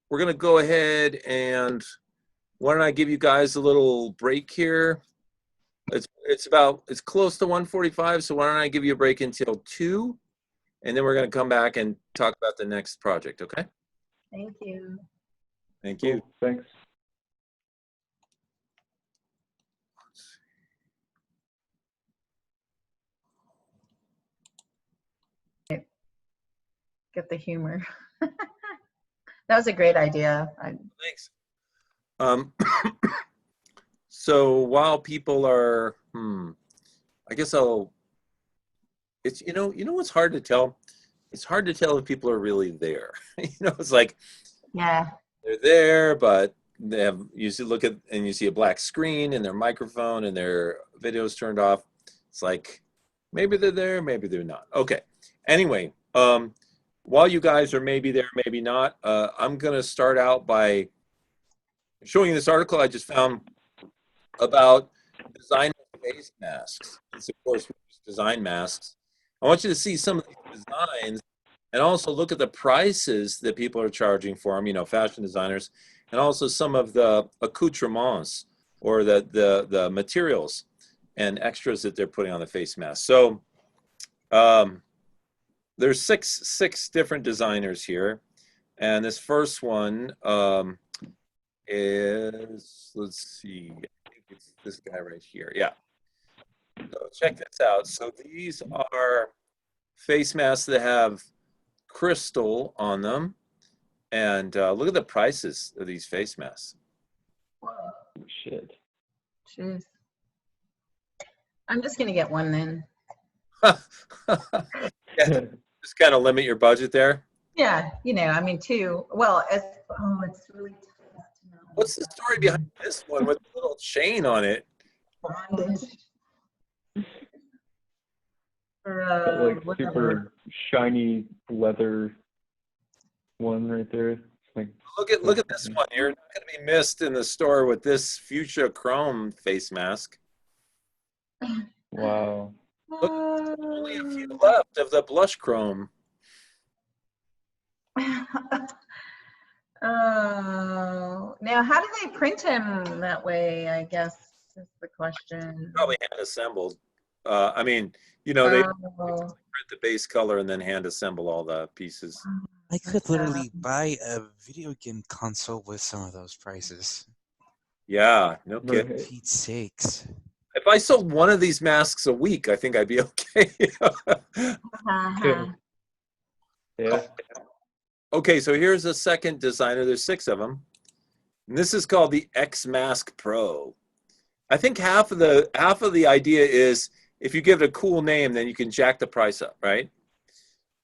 we're gonna go ahead and why don't I give you guys a little break here? It's close to 1:45, so why don't I give you a break until 2, and then we're gonna come back and talk about the next project, okay? Thank you. Thank you. Thanks. Get the humor. That was a great idea. Thanks. So while people are, I guess it's, you know what's hard to tell? It's hard to tell if people are really there. It's like, yeah, they're there, but they have, you see a black screen and their microphone and their video's turned off. It's like, maybe they're there, maybe they're not. Okay. Anyway, while you guys are maybe there, maybe not, I'm going to start out by showing you this article I just found about design face masks. It's, of course, design masks. I want you to see some of these designs and also look at the prices that people are charging for them, fashion designers, and also some of the accoutrements or the materials and extras that they're putting on the face mask. So there's six different designers here. And this first one is, let's see, I think it's this guy right here. Yeah. So check this out. So these are face masks that have crystal on them. And look at the prices of these face masks. Whoa. Shit. Jeez. I'm just going to get one then. Yeah, just kind of limit your budget there. Yeah, 2. Well, it's really tough to know. What's the story behind this one with a little chain on it? Bondage. That, like, super shiny leather one right there. It's like, look at this one. You're not going to be missed in the store with this fuchsia chrome face mask. wow. Look, there's only a few left of the blush chrome. Oh, now how do they print him that way? I guess is the question. Probably hand assembled. They print the base color and then hand assemble all the pieces. I could literally buy a video game console with some of those prices. Yeah, no kidding. For Pete's sakes. If I sold one of these masks a week, I think I'd be okay. Yeah. Okay, so here's a second designer. There's 6 of them. And this is called the X Mask Pro. I think half of the idea is if you give it a cool name, then you can jack the price up, right?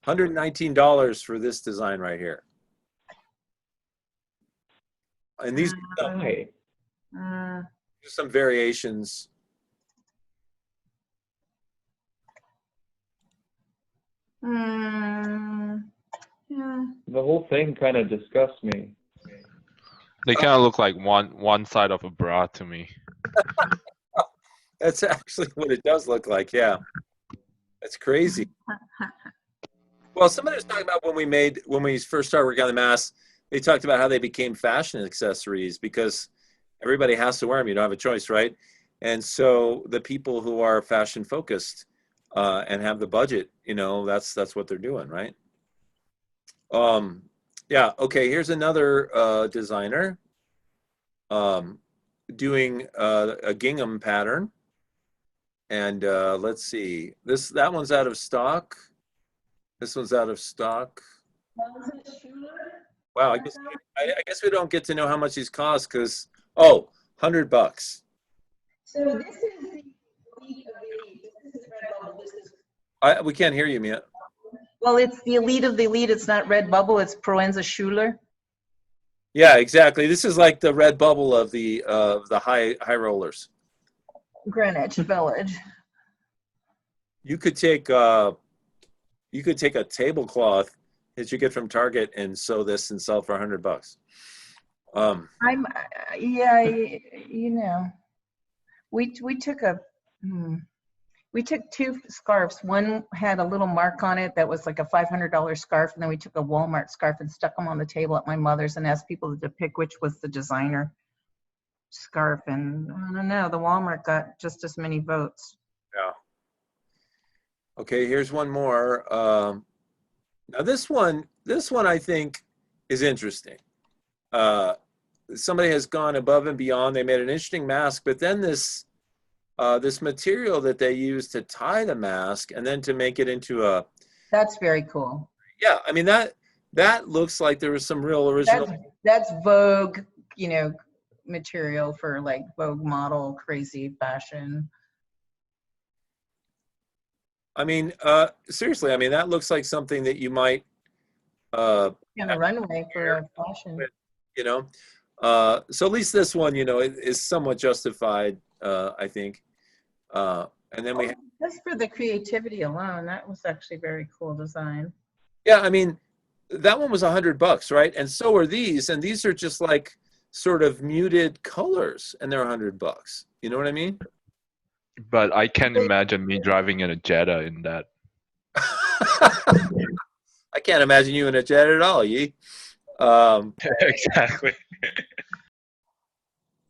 $119 for this design right here. And these are some variations. Yeah. The whole thing kind of disgusts me. They kind of look like one side of a bra to me. That's actually what it does look like, yeah. That's crazy. Well, somebody was talking about when we first started working on the masks, they talked about how they became fashion accessories because everybody has to wear them. You don't have a choice, right? And so the people who are fashion focused and have the budget, that's what they're doing, right? Yeah, okay, here's another designer doing a gingham pattern. And let's see, that one's out of stock. This one's out of stock. Wow, I guess we don't get to know how much these cost because, $100. So this is the elite of the elite. This is Redbubble. This is, We can't hear you, Mia. well, it's the elite of the elite. It's not Redbubble. It's Proenza Schuler. Yeah, exactly. This is like the red bubble of the high rollers. Greenwich Village. You could take a tablecloth that you get from Target and sew this and sell it for $100. We took 2 scarves. One had a little mark on it that was like a $500 scarf, and then we took a Walmart scarf and stuck them on the table at my mother's and asked people to pick which was the designer scarf. And I don't know, the Walmart got just as many votes. Yeah. Okay, here's one more. Now this one I think is interesting. Somebody has gone above and beyond. They made an interesting mask, but then this material that they use to tie the mask and then to make it into a. That's very cool. Yeah, I mean that looks like there was some real original. That's Vogue, material for like Vogue model crazy fashion. I mean, seriously, I mean that looks like something that you might. On a runway for a fashion. So at least this one, is somewhat justified, I think. And then we have, Just for the creativity alone, that was actually very cool design. yeah, I mean, that one was $100, right? And so are these, and these are just like sort of muted colors, and they're $100. You know what I mean? But I can't imagine me driving in a Jetta in that. I can't imagine you in a jet at all, Yi. Exactly.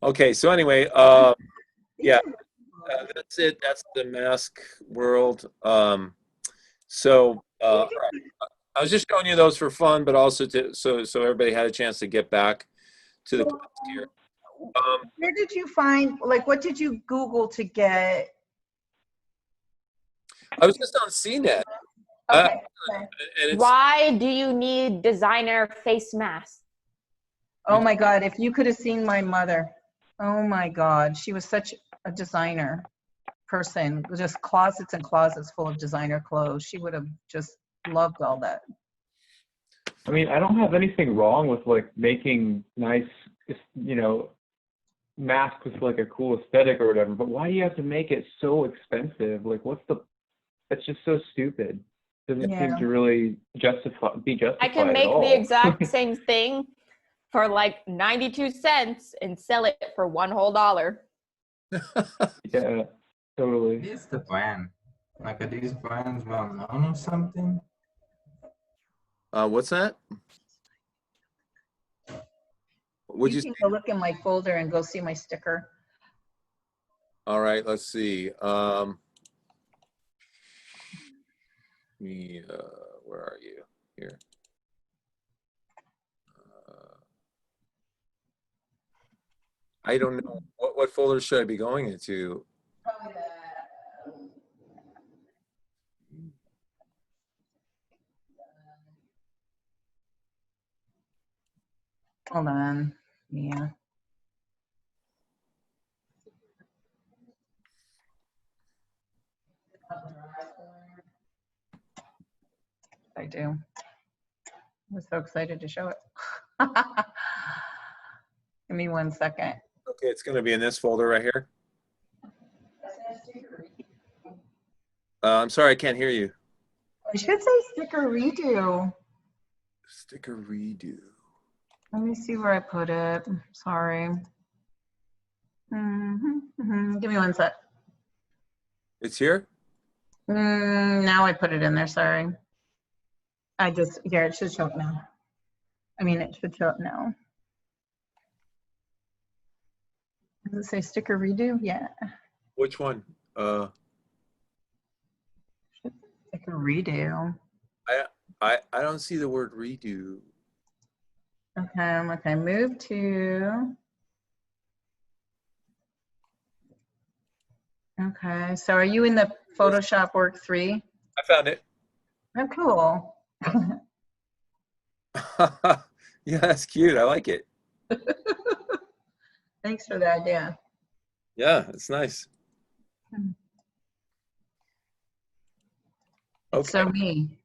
Okay, so anyway, yeah, that's it. That's the mask world. So all right. I was just showing you those for fun, but also so everybody had a chance to get back to the class here. Where did you find, what did you Google to get? I was just on CNET. Okay. And Why do you need designer face masks? Oh my God, if you could have seen my mother. Oh my God, she was such a designer person, just closets and closets full of designer clothes. She would have just loved all that. I mean, I don't have anything wrong with making nice, masks with a cool aesthetic or whatever, but why do you have to make it so expensive? That's just so stupid. Doesn't seem to really be justified. I can make the exact same thing for 92 cents and sell it for $1 whole. Yeah, totally. What is the brand? Are these brands well known or something? What's that? Would you can go look in my folder and go see my sticker. All right, let's see. Where are you? Here. I don't know. What folder should I be going into? Probably hold on. Yeah. I do. I was so excited to show it. Give me 1 second. Okay, it's going to be in this folder right here. I'm sorry, I can't hear you. I should say sticker redo. Sticker redo. Let me see where I put it. Sorry. Give me 1 sec. It's here? Now I put it in there, sorry. Here, it should show up now. I mean, it should show up now. Does it say sticker redo? Yeah. Which one? Sticker redo. I don't see the word redo. Okay, move to. Okay, so are you in the Photoshop Work 3? I found it. Oh, cool. Yeah, that's cute. I like it. Thanks for the idea. Yeah, it's nice. Okay. So me.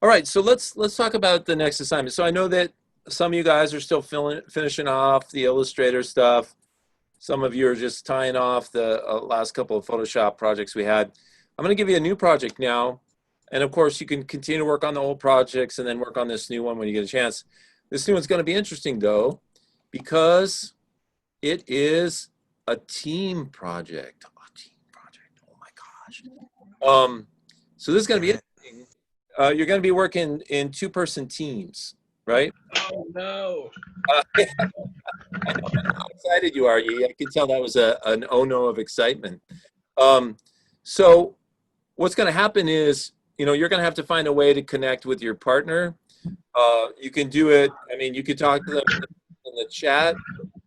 All right, so let's talk about the next assignment. So I know that some of you guys are still finishing off the Illustrator stuff. Some of you are just tying off the last couple of Photoshop projects we had. I'm going to give you a new project now. And of course, you can continue to work on the old projects and then work on this new one when you get a chance. This new one's going to be interesting, though, because it is a team project. A team project. Oh, my gosh. So this is going to be interesting. You're going to be working in two-person teams, right? Oh, no. I know how excited you are. I can tell that was an oh no of excitement. So what's going to happen is, you're going to have to find a way to connect with your partner. You can do it. I mean, you could talk to them in the chat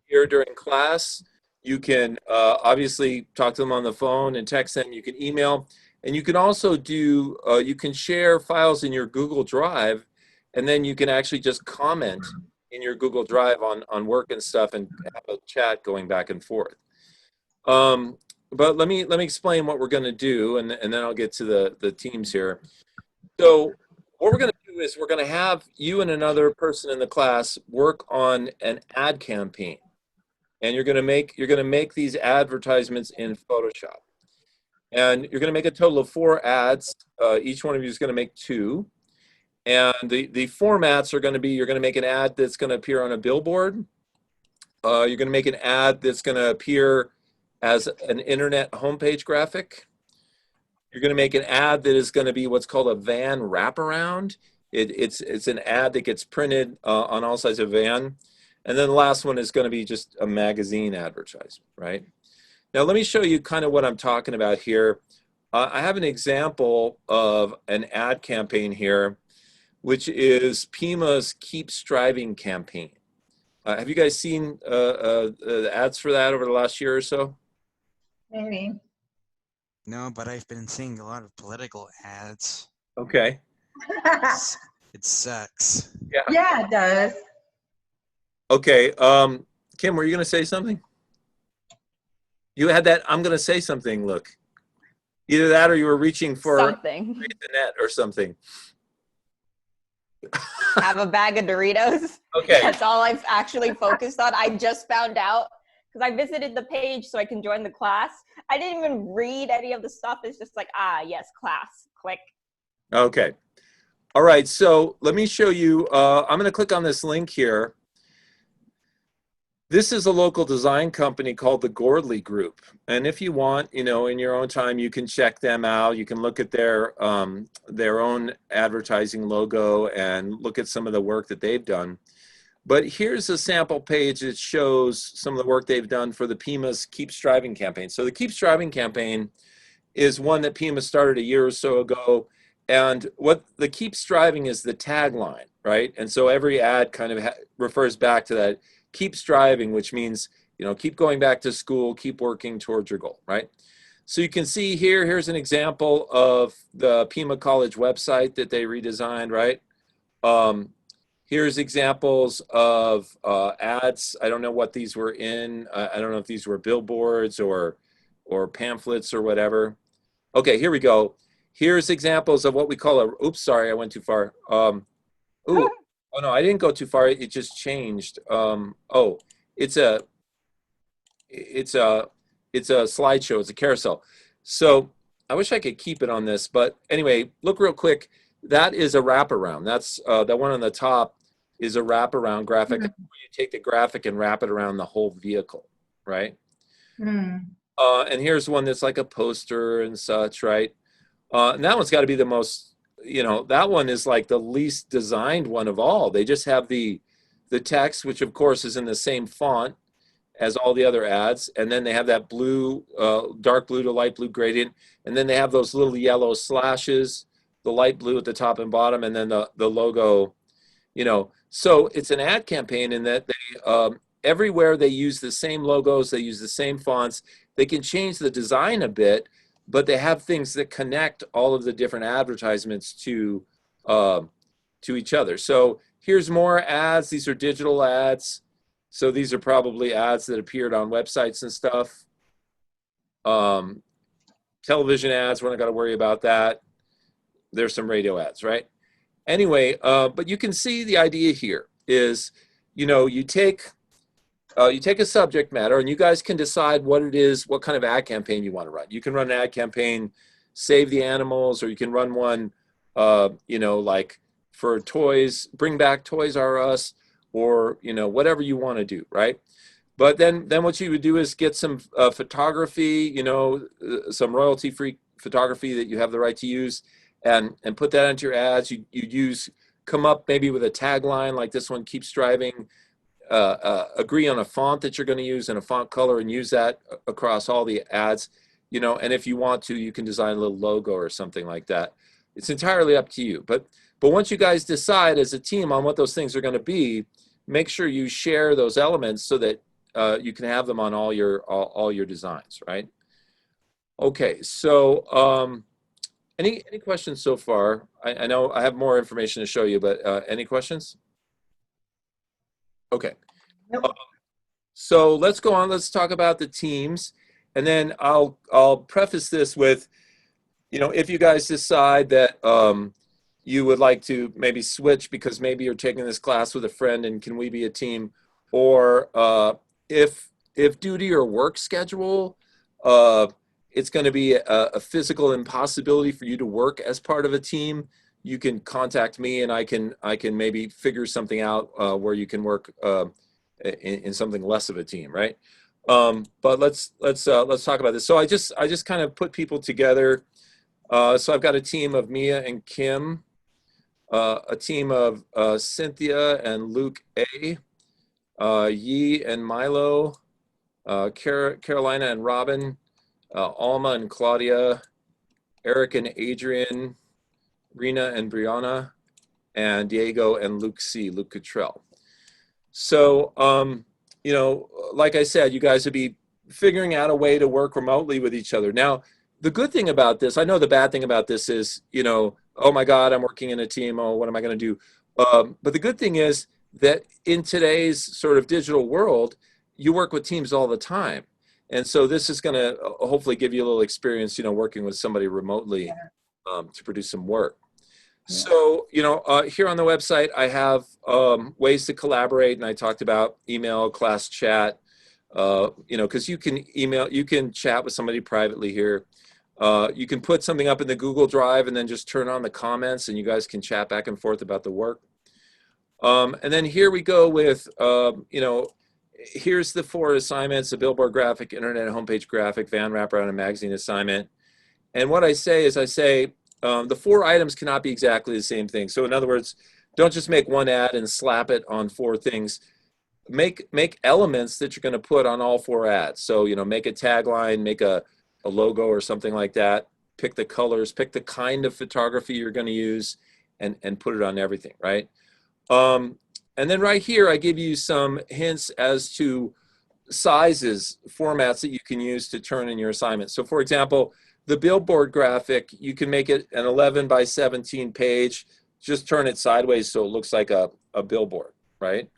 here during class. You can obviously talk to them on the phone and text them. You can email. And you can also do, you can share files in your Google Drive, and then you can actually just comment in your Google Drive on work and stuff and have a chat going back and forth. But let me explain what we're going to do, and then I'll get to the teams here. So what we're going to do is we're going to have you and another person in the class work on an ad campaign, and you're going to make these advertisements in Photoshop, and you're going to make a total of 4 ads. Each one of you is going to make 2, and the formats are going to be: you're going to make an ad that's going to appear on a billboard. You're going to make an ad that's going to appear as an internet homepage graphic. You're going to make an ad that is going to be what's called a van wraparound. It's an ad that gets printed on all sides of a van. And then the last one is going to be just a magazine advertisement, right? Now let me show you kind of what I'm talking about here. I have an example of an ad campaign here, which is Pima's Keep Striving campaign. Have you guys seen the ads for that over the last year or so? Maybe. No, but I've been seeing a lot of political ads. Okay. It sucks. Yeah. Yeah, it does. Okay. Kim, were you going to say something? You had that I'm going to say something look. Either that or you were reaching for Something. the net or something. Have a bag of Doritos. Okay. That's all I've actually focused on. I just found out because I visited the page so I can join the class. I didn't even read any of the stuff. It's just like, yes, class, click. Okay. All right. So let me show you. I'm going to click on this link here. This is a local design company called the Gordley Group. And if you want, in your own time, you can check them out. You can look at their own advertising logo and look at some of the work that they've done. But here's a sample page that shows some of the work they've done for the Pima's Keep Striving campaign. So the Keep Striving campaign is one that Pima started a year or so ago. And what the Keep Striving is the tagline. right? And so every ad kind of refers back to that. Keep striving, which means, you know, keep going back to school, keep working towards your goal, right? So you can see here, here's an example of the Pima College website that they redesigned, right? Here's examples of ads. I don't know what these were in. I don't know if these were billboards or pamphlets or whatever. Okay, here we go. Here's examples of what we call a, oops, sorry, I went too far. Oh no, I didn't go too far. It just changed. Oh, it's a slideshow. It's a carousel. So I wish I could keep it on this, but anyway, look real quick. That is a wraparound. That's that one on the top is a wraparound graphic. You take the graphic and wrap it around the whole vehicle, right? And here's one that's like a poster and such, right? And that one's got to be the most, you know, that one is like the least designed one of all. They just have the text, which of course is in the same font as all the other ads, and then they have that blue, dark blue to light blue gradient, and then they have those little yellow slashes, the light blue at the top and bottom, and then the logo, you know. So it's an ad campaign in that they everywhere they use the same logos, they use the same fonts. They can change the design a bit, but they have things that connect all of the different advertisements to each other. So here's more ads. These are digital ads. So these are probably ads that appeared on websites and stuff. Television ads, we're not going to worry about that. There's some radio ads, right? Anyway, but you can see the idea here is, you know, you take a subject matter and you guys can decide what it is, what kind of ad campaign you want to run. You can run an ad campaign, save the animals, or you can run one, you know, like for toys, bring back Toys R Us, or, you know, whatever you want to do, right? But then what you would do is get some photography, you know, some royalty-free photography that you have the right to use, and put that into your ads. You come up maybe with a tagline like this one, keep striving, agree on a font that you're going to use and a font color, and use that across all the ads, you know, and if you want to, you can design a little logo or something like that. It's entirely up to you. But once you guys decide as a team on what those things are going to be, make sure you share those elements so that you can have them on all your designs, right? Okay, so any questions so far? I know I have more information to show you, but any questions? Okay. So let's go on. Let's talk about the teams, and then I'll preface this with, you know, if you guys decide that you would like to maybe switch because maybe you're taking this class with a friend and can we be a team, or if due to your work schedule, it's going to be a physical impossibility for you to work as part of a team, you can contact me and I can maybe figure something out where you can work in something less of a team, right? But let's talk about this. So I just kind of put people together. So I've got a team of Mia and Kim, a team of Cynthia and Luke A, Yi and Milo, Carolina and Robin, Alma and Claudia, Eric and Adrian, Rena and Brianna, and Diego and Luke Cottrell. So, you know, like I said, you guys would be figuring out a way to work remotely with each other. Now, the good thing about this, I know the bad thing about this is, you know, oh my God, I'm working in a team. Oh, what am I going to do? But the good thing is that in today's sort of digital world, you work with teams all the time. And so this is going to hopefully give you a little experience, you know, working with somebody remotely to produce some work. So, you know, here on the website, I have ways to collaborate. And I talked about email, class chat, you know, because you can chat with somebody privately here. You can put something up in the Google Drive and then just turn on the comments and you guys can chat back and forth about the work. And then here we go with, you know, here's the 4 assignments: a billboard graphic, internet homepage graphic, van wraparound, and magazine assignment. And what I say is the 4 items cannot be exactly the same thing. So in other words, don't just make one ad and slap it on 4 things. Make elements that you're going to put on all 4 ads. So, you know, make a tagline, make a logo or something like that. Pick the colors, pick the kind of photography you're going to use, and put it on everything, right? And then right here, I give you some hints as to sizes, formats that you can use to turn in your assignment. So for example, the billboard graphic, you can make it an 11 by 17 page, just turn it sideways so it looks like a billboard, right?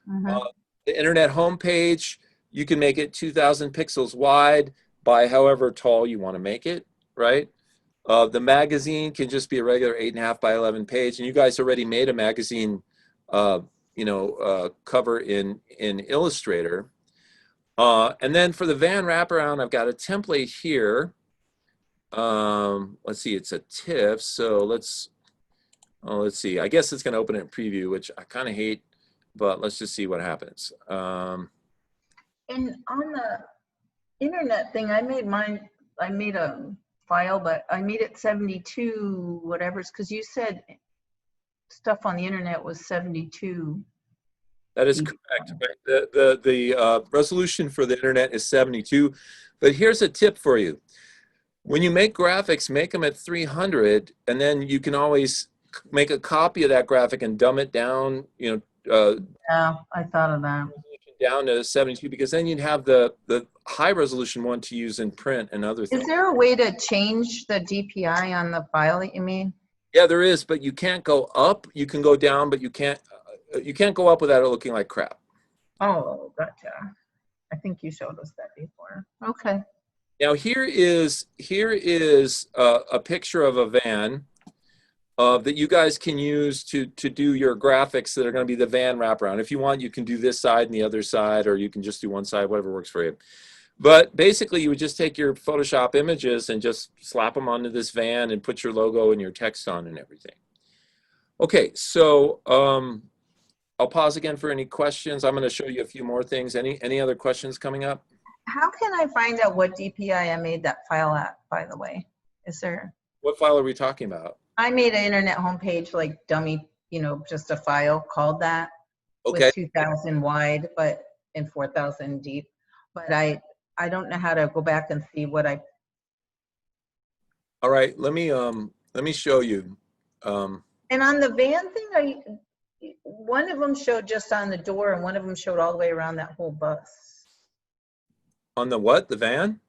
The internet homepage, you can make it 2,000 pixels wide by however tall you want to make it, right? The magazine can just be a regular 8.5 by 11 page, and you guys already made a magazine, cover in Illustrator. And then for the van wraparound, I've got a template here. Let's see, it's a TIFF, so let's see. I guess it's going to open it in preview, which I kind of hate, but let's just see what happens. And on the internet thing, I made a file, but I made it 72 whatever's, because you said stuff on the internet was 72. That is correct. The resolution for the internet is 72, but here's a tip for you. When you make graphics, make them at 300, and then you can always make a copy of that graphic and dumb it down, Yeah, I thought of that. Down to 72, because then you'd have the high resolution one to use in print and other things. Is there a way to change the DPI on the file that you made? Yeah, there is, but you can't go up. You can go down, but you can't go up without it looking like crap. Oh, gotcha. I think you showed us that before. Okay. Now here is a picture of a van that you guys can use to do your graphics that are going to be the van wraparound. If you want, you can do this side and the other side, or you can just do one side, whatever works for you. But basically, you would just take your Photoshop images and just slap them onto this van and put your logo and your text on and everything. Okay, so I'll pause again for any questions. I'm going to show you a few more things. Any other questions coming up? How can I find out what DPI I made that file at, by the way? Is there? What file are we talking about? I made an internet homepage, like dummy, just a file called that. Okay. With 2,000 wide, but in 4,000 deep. But I don't know how to go back and see what I. All right, let me show you. And on the van thing, one of them showed just on the door, and one of them showed all the way around that whole bus. On the what? The van?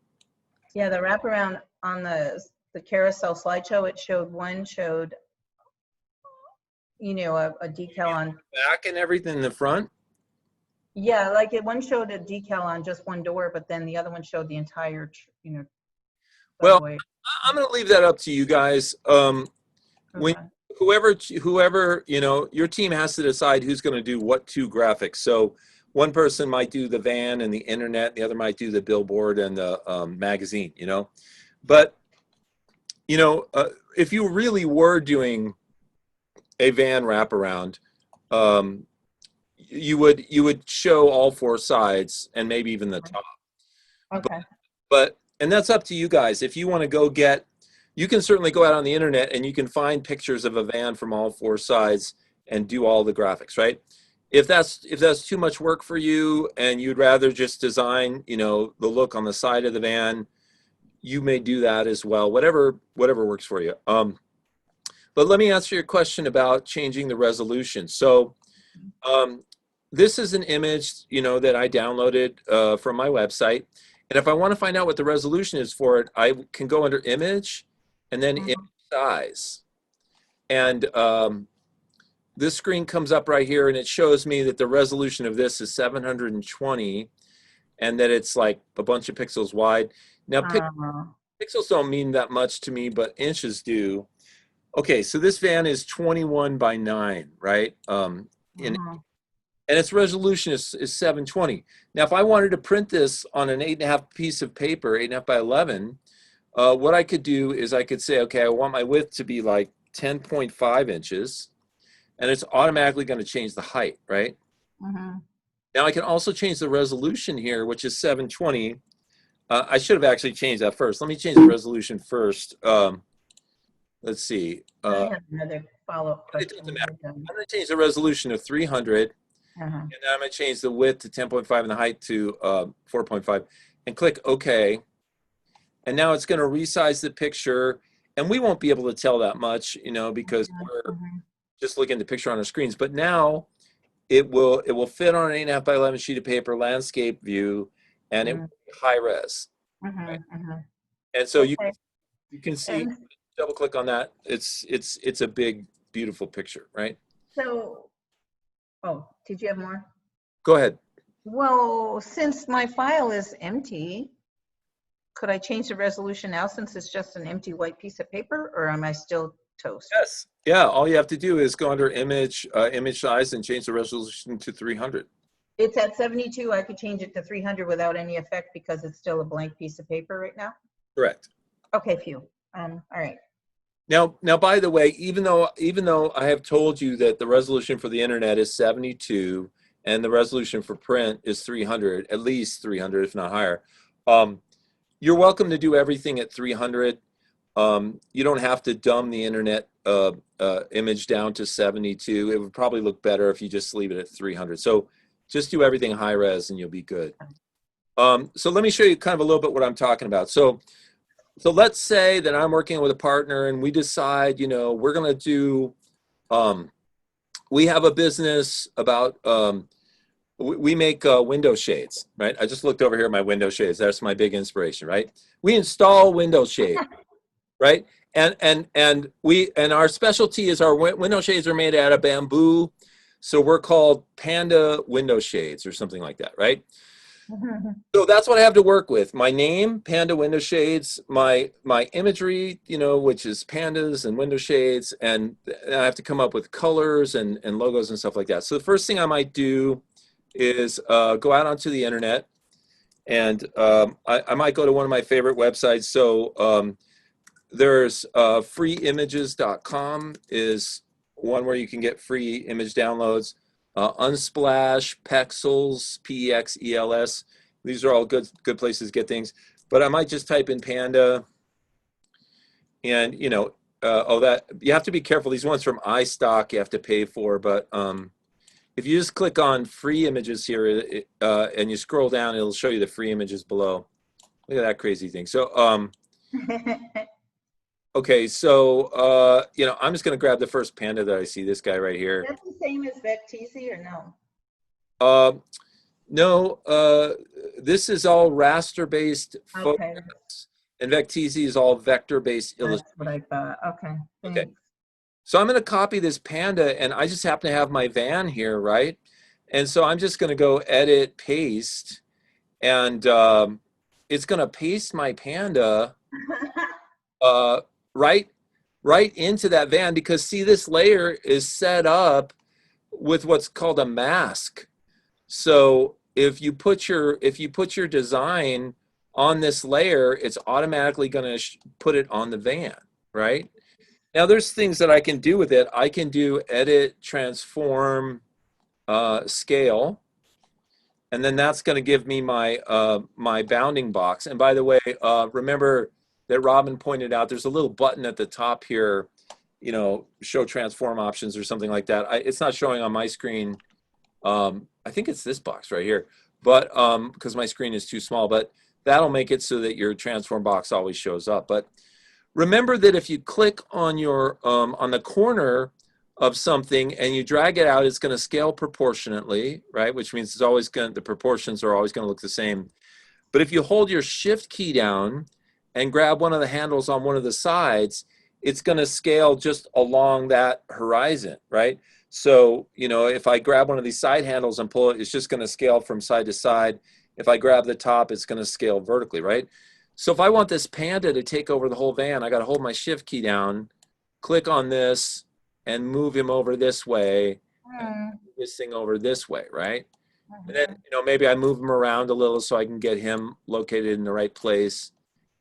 Yeah, the wraparound on the carousel slideshow, one showed, a decal on. Back and everything in the front? Yeah, like one showed a decal on just one door, but then the other one showed the entire, Well, subway. I'm going to leave that up to you guys. When whoever, your team has to decide who's going to do what two graphics. So one person might do the van and the internet, the other might do the billboard and the magazine, But, if you really were doing a van wraparound, you would show all four sides and maybe even the top. Okay. And that's up to you guys. If you want to go you can certainly go out on the internet and you can find pictures of a van from all four sides and do all the graphics, right? If that's too much work for you and you'd rather just design, the look on the side of the van, you may do that as well. Whatever works for you. But let me answer your question about changing the resolution. So this is an image, that I downloaded from my website. And if I want to find out what the resolution is for it, I can go under image and then image size. And this screen comes up right here and it shows me that the resolution of this is 720 and that it's like a bunch of pixels wide. Now, pixels don't mean that much to me, but inches do. Okay, so this van is 21 by 9, right? And its resolution is 720. Now, if I wanted to print this on an 8.5 piece of paper, 8.5 by 11, what I could do is I could say, okay, I want my width to be like 10.5 inches, and it's automatically going to change the height, right? Now, I can also change the resolution here, which is 720. I should have actually changed that first. Let me change the resolution first. Let's see. I have another follow-up question. It doesn't matter. I'm going to change the resolution to 300. And then I'm going to change the width to 10.5 and the height to 4.5 and click OK. And now it's going to resize the picture. And we won't be able to tell that much, because just looking at the picture on our screens. But now it will fit on an 8.5 by 11 sheet of paper, landscape view, and it will be high res. And so you can see, And double click on that. It's a big, beautiful picture, right? so, oh, did you have more? Go ahead. Well, since my file is empty, could I change the resolution now since it's just an empty white piece of paper, or am I still toast? Yes. Yeah. All you have to do is go under image, image size, and change the resolution to 300. It's at 72. I could change it to 300 without any effect because it's still a blank piece of paper right now. Correct. Okay, phew. All right. Now, by the way, even though I have told you that the resolution for the internet is 72 and the resolution for print is 300, at least 300, if not higher, you're welcome to do everything at 300. You don't have to dumb the internet image down to 72. It would probably look better if you just leave it at 300. So just do everything high res and you'll be good. So let me show you kind of a little bit what I'm talking about. So let's say that I'm working with a partner and we decide, we're going to do, we have a business about, we make window shades, right? I just looked over here at my window shades. That's my big inspiration, right? We install window shades, right? And our specialty is our window shades are made out of bamboo. So we're called Panda window shades or something like that, right? So that's what I have to work with. My name, Panda window shades, my imagery, which is pandas and window shades, and I have to come up with colors and logos and stuff like that. So the first thing I might do is go out onto the internet, and I might go to one of my favorite websites. So there's freeimages.com is one where you can get free image downloads. Unsplash, Pexels, Pexels. These are all good places to get things. But I might just type in Panda, and that you have to be careful. These ones from iStock you have to pay for, but if you just click on free images here and you scroll down, it'll show you the free images below. Look at that crazy thing. So okay, so I'm just gonna grab the first panda that I see. This guy right here. Is that the same as Vecteezy or no? No, this is all raster-based Okay. photographs, and Vecteezy is all vector-based illustration. That's what I thought. Okay. Okay. Thanks. So I'm going to copy this panda, and I just happen to have my van here, right? And so I'm just going to go edit, paste, and it's going to paste my panda right into that van, because see, this layer is set up with what's called a mask. So if you put your design on this layer, it's automatically going to put it on the van, right? Now there's things that I can do with it. I can do edit, transform, scale, and then that's going to give me my my bounding box. And by the way, remember that Robin pointed out there's a little button at the top here, show transform options or something like that. It's not showing on my screen. I think it's this box right here, but because my screen is too small, but that'll make it so that your transform box always shows up. But remember that if you click on your on the corner of something and you drag it out, it's going to scale proportionately, right? Which means it's always the proportions are always going to look the same. But if you hold your shift key down and grab one of the handles on one of the sides, it's going to scale just along that horizon, right? So, if I grab one of these side handles and pull it, it's just going to scale from side to side. If I grab the top, it's going to scale vertically, right? So if I want this panda to take over the whole van, I got to hold my shift key down, click on this, and move him over this way, and move this thing over this way, right? And then, maybe I move him around a little so I can get him located in the right place,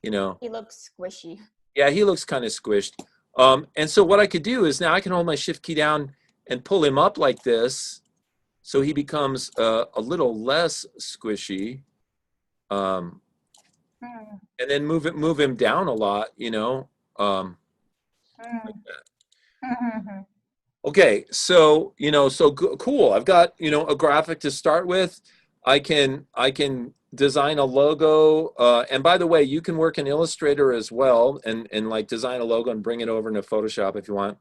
He looks squishy. Yeah, he looks kind of squished. And so what I could do is now I can hold my shift key down and pull him up like this so he becomes a little less squishy. And then move him down a lot, like that. Okay, so cool. I've got a graphic to start with. I can design a logo, and by the way, you can work in Illustrator as well, and like design a logo and bring it over into Photoshop if you want.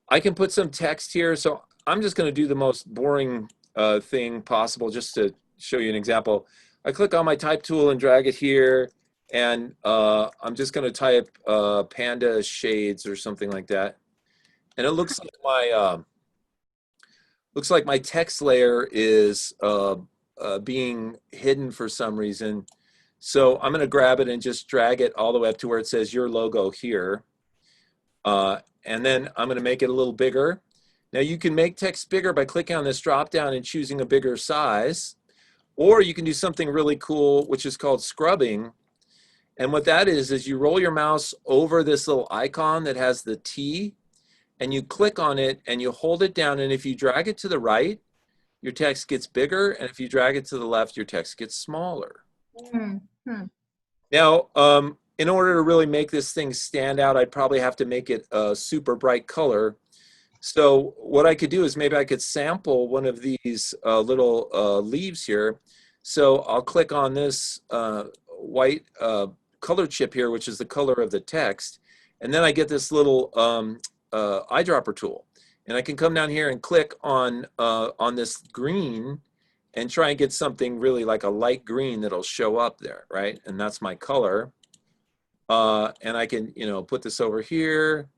I can put some text here. So I'm just going to do the most boring thing possible just to show you an example. I click on my type tool and drag it here. And I'm just going to type panda shades or something like that. And it looks like my text layer is being hidden for some reason. So I'm going to grab it and just drag it all the way up to where it says your logo here. And then I'm going to make it a little bigger. Now you can make text bigger by clicking on this drop down and choosing a bigger size. Or you can do something really cool, which is called scrubbing. And what that is you roll your mouse over this little icon that has the T, and you click on it and you hold it down. And if you drag it to the right, your text gets bigger. And if you drag it to the left, your text gets smaller. Mm-hmm. Now, in order to really make this thing stand out, I'd probably have to make it a super bright color. So what I could do is maybe I could sample one of these little leaves here. So I'll click on this white color chip here, which is the color of the text. And then I get this little eyedropper tool. And I can come down here and click on this green and try and get something really like a light green that'll show up there, right? And that's my color. And I can, put this over here.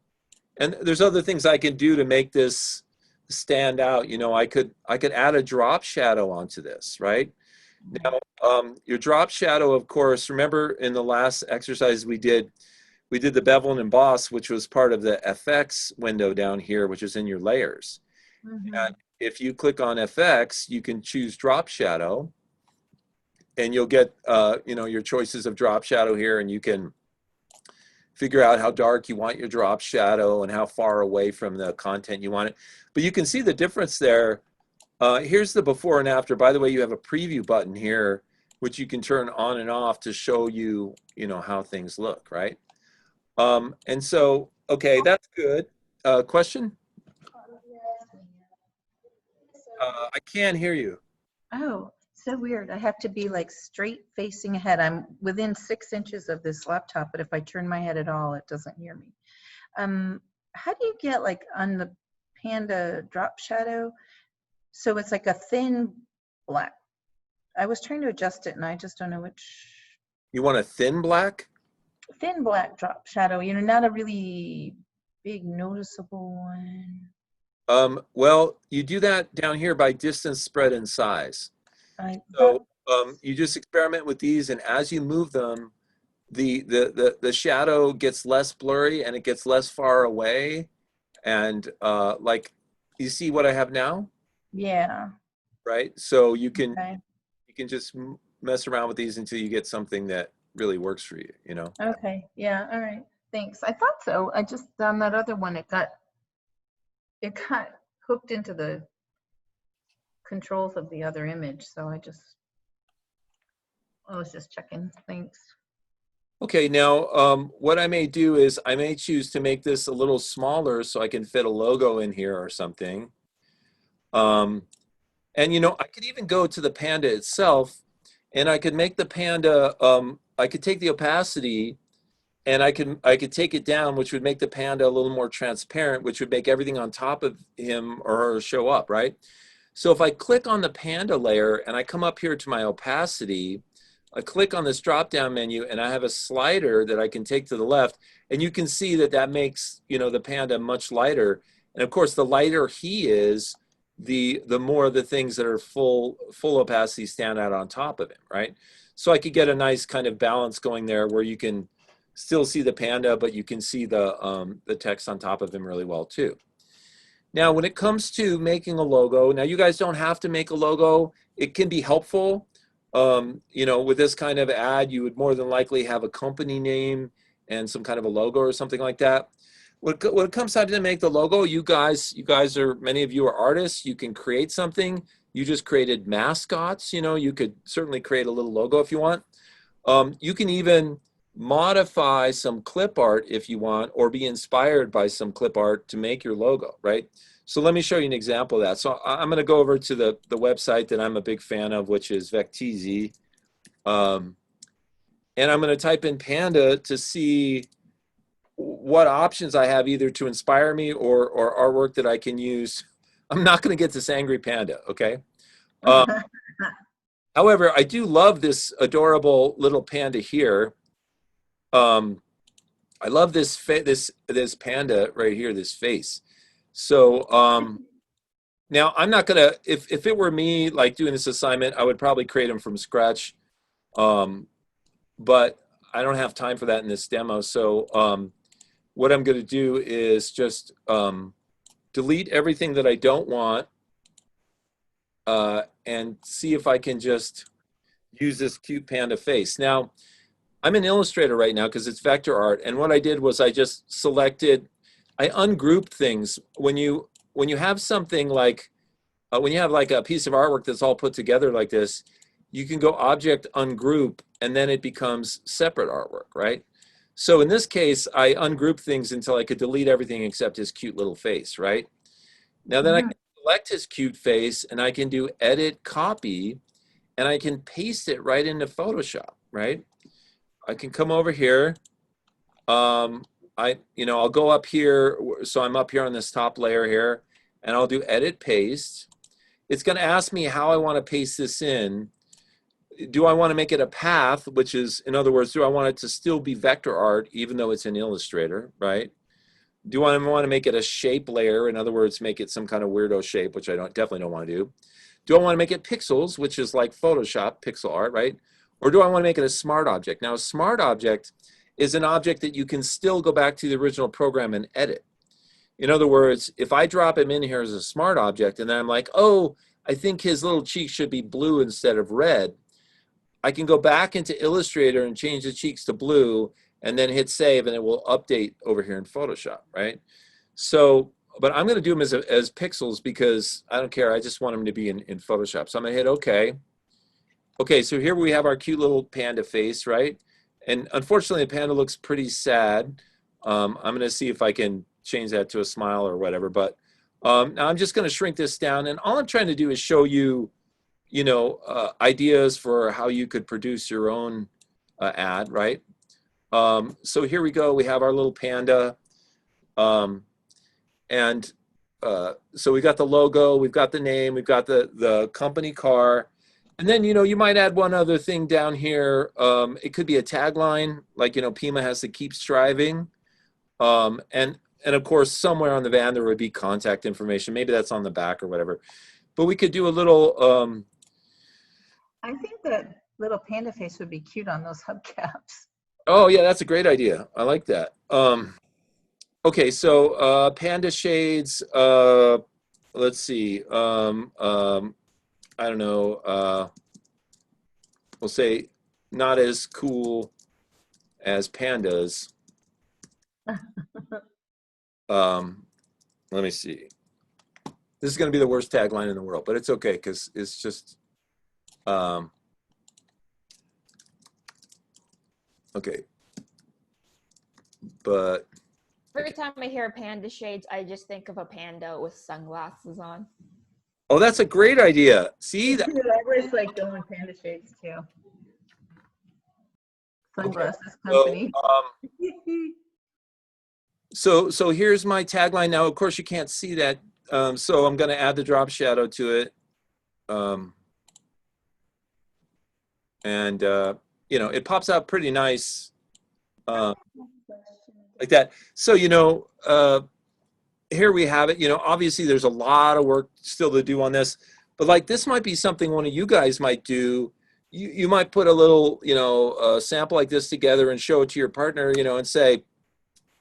And there's other things I can do to make this stand out. I could add a drop shadow onto this, right? Now, your drop shadow, of course, remember in the last exercise we did the bevel and emboss, which was part of the FX window down here, which is in your layers. Mm-hmm. And if you click on FX, you can choose drop shadow, and you'll get your choices of drop shadow here, and you can figure out how dark you want your drop shadow and how far away from the content you want it. But you can see the difference there. Here's the before and after. By the way, you have a preview button here, which you can turn on and off to show you, how things look, right? And so, okay, that's good. Question? I can't hear you. Oh, so weird. I have to be like straight facing ahead. I'm within 6 inches of this laptop, but if I turn my head at all, it doesn't hear me. How do you get like on the Panda drop shadow? So it's like a thin black. I was trying to adjust it and I just don't know which. You want a thin black? Thin black drop shadow, not a really big noticeable one. Well, you do that down here by distance, spread, and size. So you just experiment with these, and as you move them, the shadow gets less blurry and it gets less far away. And like, you see what I have now? Yeah. Right. So you can Okay. just mess around with these until you get something that really works for you. Okay. Yeah. All right. Thanks. I thought so. I just on that other one, it got hooked into the controls of the other image. So I was just checking. Thanks. Okay, now what I may do is I may choose to make this a little smaller so I can fit a logo in here or something. And I could even go to the Panda itself, and I could make the Panda, I could take the opacity and I could take it down, which would make the Panda a little more transparent, which would make everything on top of him or her show up, right? So if I click on the Panda layer and I come up here to my opacity, I click on this drop-down menu and I have a slider that I can take to the left, and you can see that makes, the Panda much lighter. And of course, the lighter he is, the more of the things that are full opacity stand out on top of him, right? So I could get a nice kind of balance going there where you can still see the Panda, but you can see the text on top of him really well too. Now, when it comes to making a logo, now you guys don't have to make a logo. It can be helpful. With this kind of ad, you would more than likely have a company name and some kind of a logo or something like that. When it comes time to make the logo, you guys many of you are artists. You can create something. You just created mascots. You could certainly create a little logo if you want. You can even modify some clip art if you want, or be inspired by some clip art to make your logo, right? So let me show you an example of that. So I'm going to go over to the website that I'm a big fan of, which is Vecteezy. And I'm going to type in Panda to see what options I have either to inspire me or artwork that I can use. I'm not going to get this angry panda, okay? However, I do love this adorable little panda here. I love this this panda right here, this face. So now I'm not gonna, if it were me like doing this assignment, I would probably create them from scratch. But I don't have time for that in this demo. So what I'm gonna do is just delete everything that I don't want and see if I can just use this cute panda face. Now, I'm in Illustrator right now because it's vector art, and what I did was I just selected, I ungrouped things. When you have something like, when you have like a piece of artwork that's all put together like this, you can go object ungroup, and then it becomes separate artwork, right? So in this case, I ungrouped things until I could delete everything except his cute little face, right? Now then I can select his cute face, and I can do edit copy, and I can paste it right into Photoshop, right? I can come over here. I'll go up here. So I'm up here on this top layer here, and I'll do edit paste. It's going to ask me how I want to paste this in. Do I want to make it a path, which is, in other words, do I want it to still be vector art even though it's in Illustrator, right? Do I want to make it a shape layer? In other words, make it some kind of weirdo shape, which I definitely don't want to do. Do I want to make it pixels, which is like Photoshop, pixel art, right? Or do I want to make it a smart object? Now, a smart object is an object that you can still go back to the original program and edit. In other words, if I drop him in here as a smart object and then I'm like, oh, I think his little cheeks should be blue instead of red, I can go back into Illustrator and change the cheeks to blue and then hit save, and it will update over here in Photoshop, right? So, but I'm going to do them as pixels because I don't care. I just want them to be in Photoshop. So I'm going to hit OK. Okay, so here we have our cute little panda face, right? And unfortunately, the panda looks pretty sad. I'm going to see if I can change that to a smile or whatever. But now I'm just going to shrink this down. And all I'm trying to do is show you, ideas for how you could produce your own ad, right? So here we go. We have our little panda. So we got the logo, we've got the name, we've got the company car. And then, you might add one other thing down here. It could be a tagline, like, Pima has to keep striving. And of course, somewhere on the van, there would be contact information. Maybe that's on the back or whatever. But we could do a little... I think that little panda face would be cute on those hubcaps. Oh, yeah, that's a great idea. I like that. Okay, so panda shades, let's see. I don't know, we'll say not as cool as pandas. Let me see. This is going to be the worst tagline in the world, but it's okay because it's just, okay. But every time I hear panda shades, I just think of a panda with sunglasses on. oh, that's a great idea. See that? I always like going panda shades too. Sunglasses Okay. company. So here's my tagline. Now, of course, you can't see that. So I'm going to add the drop shadow to it. It pops out pretty nice like that. So, here we have it. Obviously, there's a lot of work still to do on this. But like this might be something one of you guys might do. You might put a little, sample like this together and show it to your partner, and say,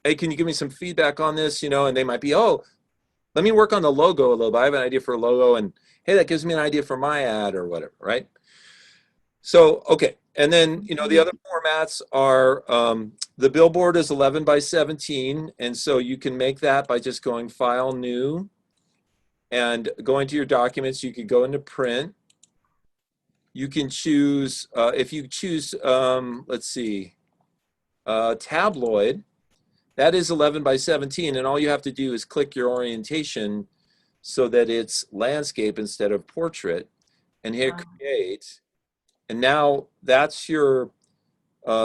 hey, can you give me some feedback on this? And they might be, oh, let me work on the logo a little bit. I have an idea for a logo, and hey, that gives me an idea for my ad or whatever, right? So, okay. And then, the other formats are, the billboard is 11 by 17. And so you can make that by just going File, New, and going to your documents. You could go into Print. You can choose, if you choose, let's see, Tabloid, that is 11 by 17. And all you have to do is click your orientation so that it's landscape instead of portrait, and hit Create. And now that's your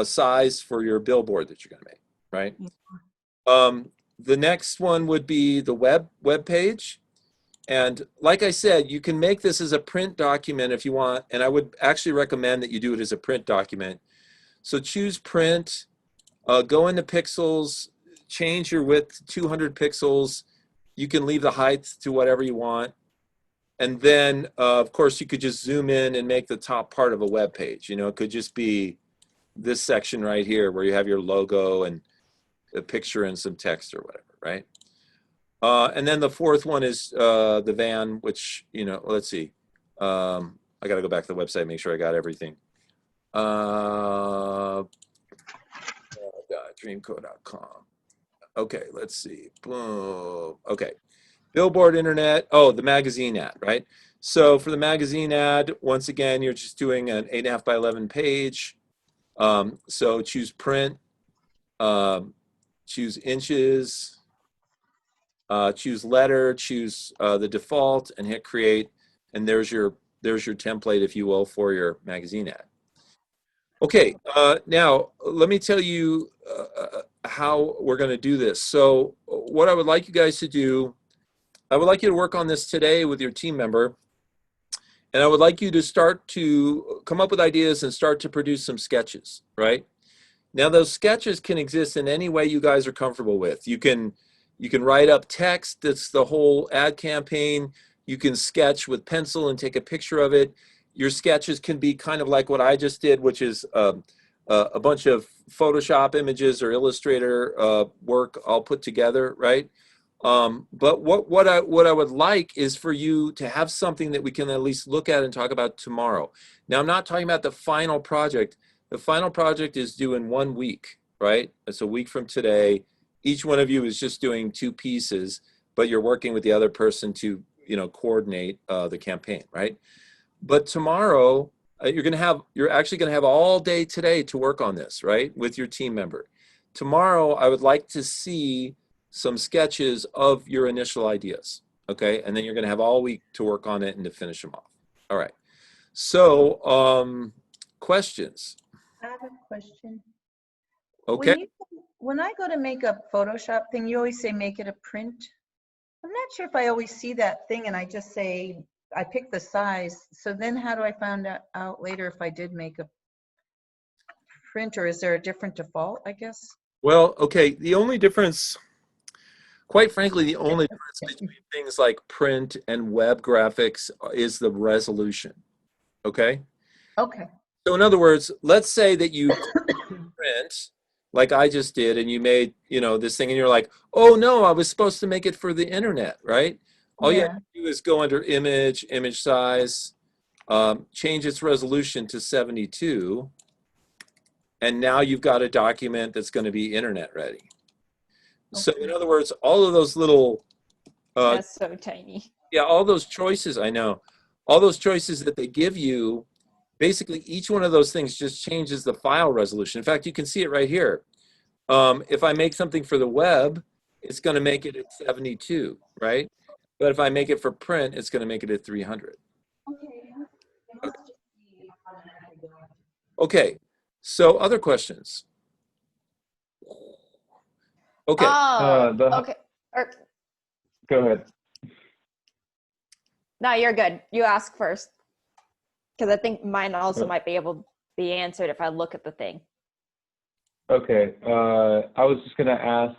size for your billboard that you're going to make, right? The next one would be the web page. And like I said, you can make this as a print document if you want, and I would actually recommend that you do it as a print document. So choose print, go into pixels, change your width to 200 pixels. You can leave the height to whatever you want. And then, of course, you could just zoom in and make the top part of a web page. You know, it could just be this section right here where you have your logo and a picture and some text or whatever, right? And then the fourth one is the van, which, you know, let's see. I got to go back to the website, make sure I got everything. Oh God, dreamco.com. Okay, let's see. Boom. Okay. Billboard internet. Oh, the magazine ad, right? So for the magazine ad, once again, you're just doing an 8.5 by 11 page. So choose print, choose inches, choose letter, choose the default, and hit create. And there's your template, if you will, for your magazine ad. Okay, now let me tell you how we're going to do this. So what I would like you guys to do, I would like you to work on this today with your team member. And I would like you to start to come up with ideas and start to produce some sketches, right? Now those sketches can exist in any way you guys are comfortable with. You can write up text that's the whole ad campaign. You can sketch with pencil and take a picture of it. Your sketches can be kind of like what I just did, which is a bunch of Photoshop images or Illustrator work all put together, right? But what I would like is for you to have something that we can at least look at and talk about tomorrow. Now, I'm not talking about the final project. The final project is due in 1 week, right? It's a week from today. Each one of you is just doing 2 pieces, but you're working with the other person to, you know, coordinate the campaign, right? But tomorrow, you're actually going to have all day today to work on this, right, with your team member. Tomorrow, I would like to see some sketches of your initial ideas, okay? And then you're going to have all week to work on it and to finish them off. All right. So, questions? I have a question. Okay. When I go to make a Photoshop thing, you always say make it a print. I'm not sure if I always see that thing and I just say, I pick the size. So then how do I find out later if I did make a print, or is there a different default, I guess? Well, okay, the only difference, quite frankly, the only difference between things like print and web graphics is the resolution, okay? Okay. So in other words, let's say that you print like I just did and you made, you know, this thing and you're like, oh no, I was supposed to make it for the internet, right? All you have to do is go under image, image size, change its resolution to 72, and now you've got a document that's going to be internet ready. Okay. So in other words, all of those little that's so tiny. Yeah, all those choices, I know, all those choices that they give you, basically each one of those things just changes the file resolution. In fact, you can see it right here. If I make something for the web, it's going to make it at 72, right? But if I make it for print, it's going to make it at 300. Okay, so other questions? Okay. Okay. Go ahead. No, you're good. You ask first. Because I think mine also might be able to be answered if I look at the thing. Okay. I was just going to ask,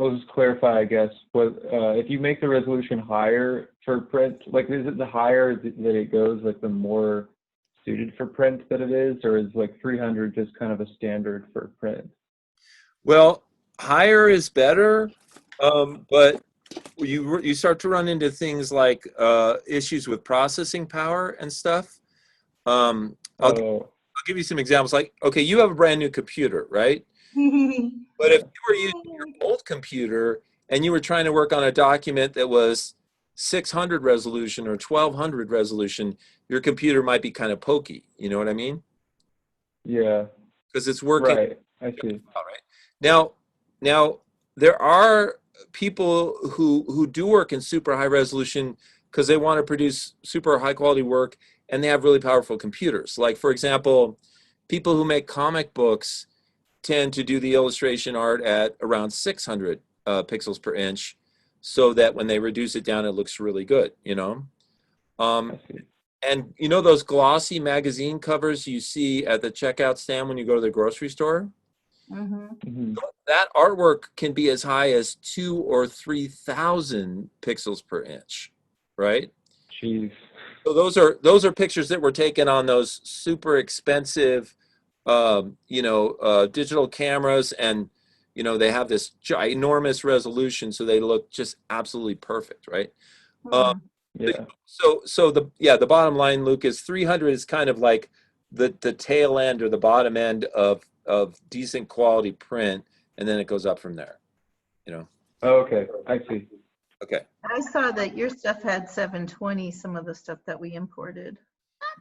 I'll just clarify, I guess, if you make the resolution higher for print, like is it the higher that it goes, like the more suited for print that it is, or is like 300 just kind of a standard for print? Well, higher is better, but you start to run into things like issues with processing power and stuff. I'll give you some examples. Like, okay, you have a brand new computer, right? But if you were using your old computer and you were trying to work on a document that was 600 resolution or 1200 resolution, your computer might be kind of pokey. You know what I mean? Yeah. Because it's working. Right. I see. All right. Now there are people who do work in super high resolution because they want to produce super high quality work and they have really powerful computers. Like, for example, people who make comic books, tend to do the illustration art at around 600 pixels per inch, so that when they reduce it down, it looks really good, you know? And you know those glossy magazine covers you see at the checkout stand when you go to the grocery store? Mm-hmm. That artwork can be as high as 2,000 or 3,000 pixels per inch, right? Jeez. So those are pictures that were taken on those super expensive, digital cameras, and they have this ginormous resolution, so they look just absolutely perfect, right? Yeah. So the bottom line, Luke, is 300 is kind of like the tail end or the bottom end of decent quality print, and then it goes up from there, you know. Oh, okay, I see. Okay. I saw that your stuff had 720, some of the stuff that we imported.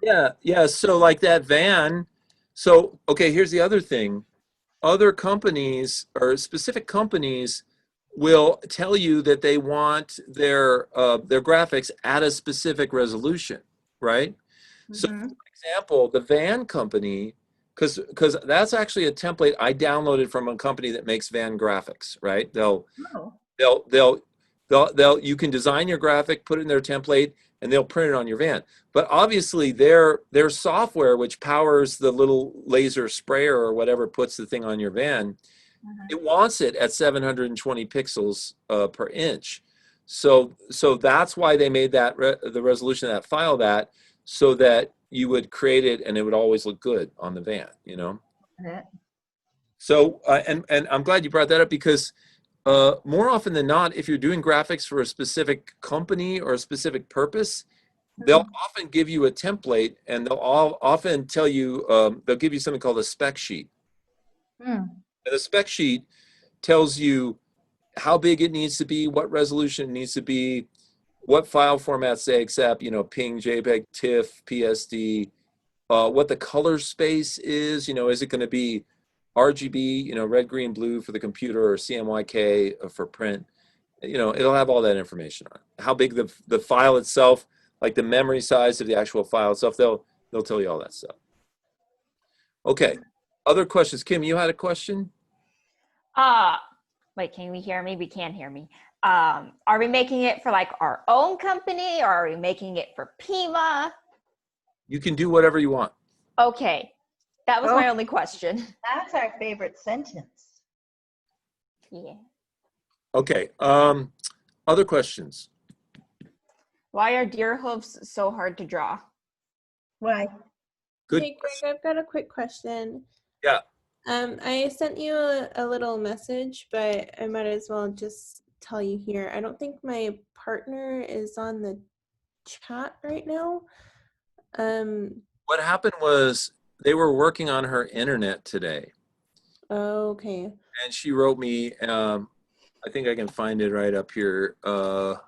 Yeah. So like that van. So, okay, here's the other thing. Other companies or specific companies will tell you that they want their graphics at a specific resolution, right? So, for example, the van company, because that's actually a template I downloaded from a company that makes van graphics, right? You can design your graphic, put it in their template, and they'll print it on your van. But obviously their software, which powers the little laser sprayer or whatever puts the thing on your van, it wants it at 720 pixels per inch. So that's why they made that the resolution of that file that, so that you would create it and it would always look good on the van, you know? So, and I'm glad you brought that up, because more often than not, if you're doing graphics for a specific company or a specific purpose, they'll often give you a template, and they'll often tell you, they'll give you something called a spec sheet. And the spec sheet tells you how big it needs to be, what resolution it needs to be, what file formats they accept, PNG, JPEG, TIFF, PSD, what the color space is, is it going to be RGB, red, green, blue for the computer, or CMYK for print. It'll have all that information on it. How big the file itself, like the memory size of the actual file itself, they'll tell you all that stuff. Okay, other questions? Kim, you had a question? Wait, can we hear me? We can't hear me. Are we making it for like our own company, or are we making it for Pima? You can do whatever you want. Okay, that was my only question. That's our favorite sentence. Yeah. Okay, other questions? Why are deer hooves so hard to draw? Why? Good. Hey, Greg, I've got a quick question. Yeah. I sent you a little message, but I might as well just tell you here. I don't think my partner is on the chat right now. What happened was they were working on her internet today. Okay. And she wrote me, I think I can find it right up here. Oh,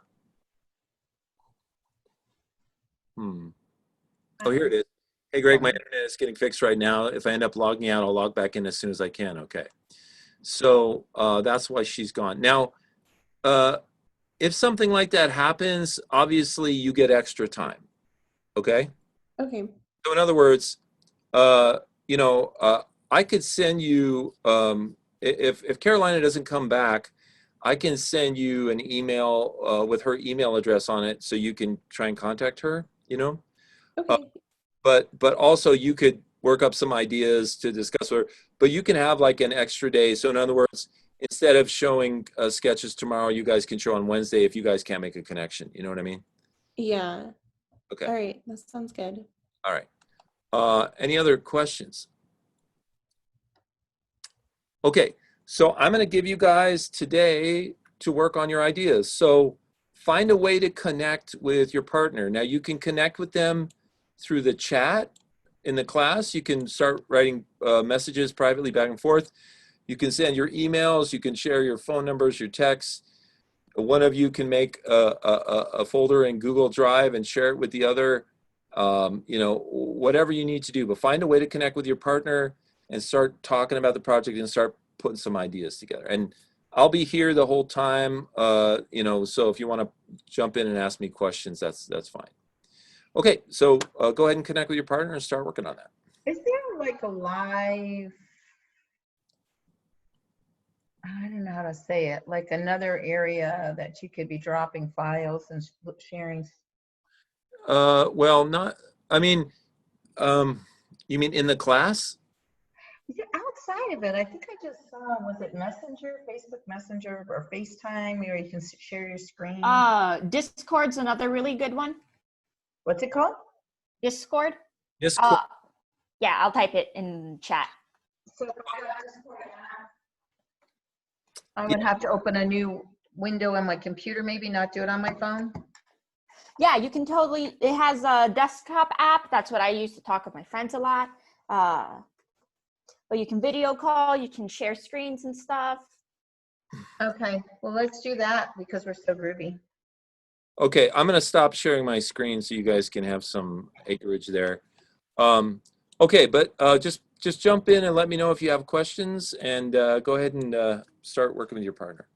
here it is. Hey, Greg, my internet is getting fixed right now. If I end up logging out, I'll log back in as soon as I can. Okay. So that's why she's gone. Now, if something like that happens, obviously you get extra time. Okay? Okay. So in other words, I could send you, if Carolina doesn't come back, I can send you an email with her email address on it, so you can try and contact her, Okay. But also you could work up some ideas to discuss her, but you can have like an extra day. So in other words, instead of showing sketches tomorrow, you guys can show on Wednesday if you guys can't make a connection. You know what I mean? Yeah. Okay. All right. That sounds good. All right. Any other questions? Okay. So I'm going to give you guys today to work on your ideas. So find a way to connect with your partner. Now you can connect with them through the chat in the class. You can start writing messages privately back and forth. You can send your emails. You can share your phone numbers, your texts. One of you can make a folder in Google Drive and share it with the other. Whatever you need to do, but find a way to connect with your partner and start talking about the project and start putting some ideas together. And I'll be here the whole time, so if you want to jump in and ask me questions, that's fine. Okay, so go ahead and connect with your partner and start working on that. Is there like a live I don't know how to say it, like another area that you could be dropping files and sharing. Well, not, I mean, you mean in the class? Outside of it, I think I just saw, was it Messenger, Facebook Messenger or FaceTime where you can share your screen? Discord's another really good one. What's it called? Discord. Discord. Yeah, I'll type it in chat. So I would have to open a new window on my computer, maybe not do it on my phone. Yeah, you can totally, it has a desktop app. That's what I use to talk with my friends a lot. But you can video call, you can share screens and stuff. Okay, well, let's do that because we're so groovy. Okay, I'm gonna stop sharing my screen so you guys can have some acreage there. Okay, but just jump in and let me know if you have questions, and go ahead and start working with your partner.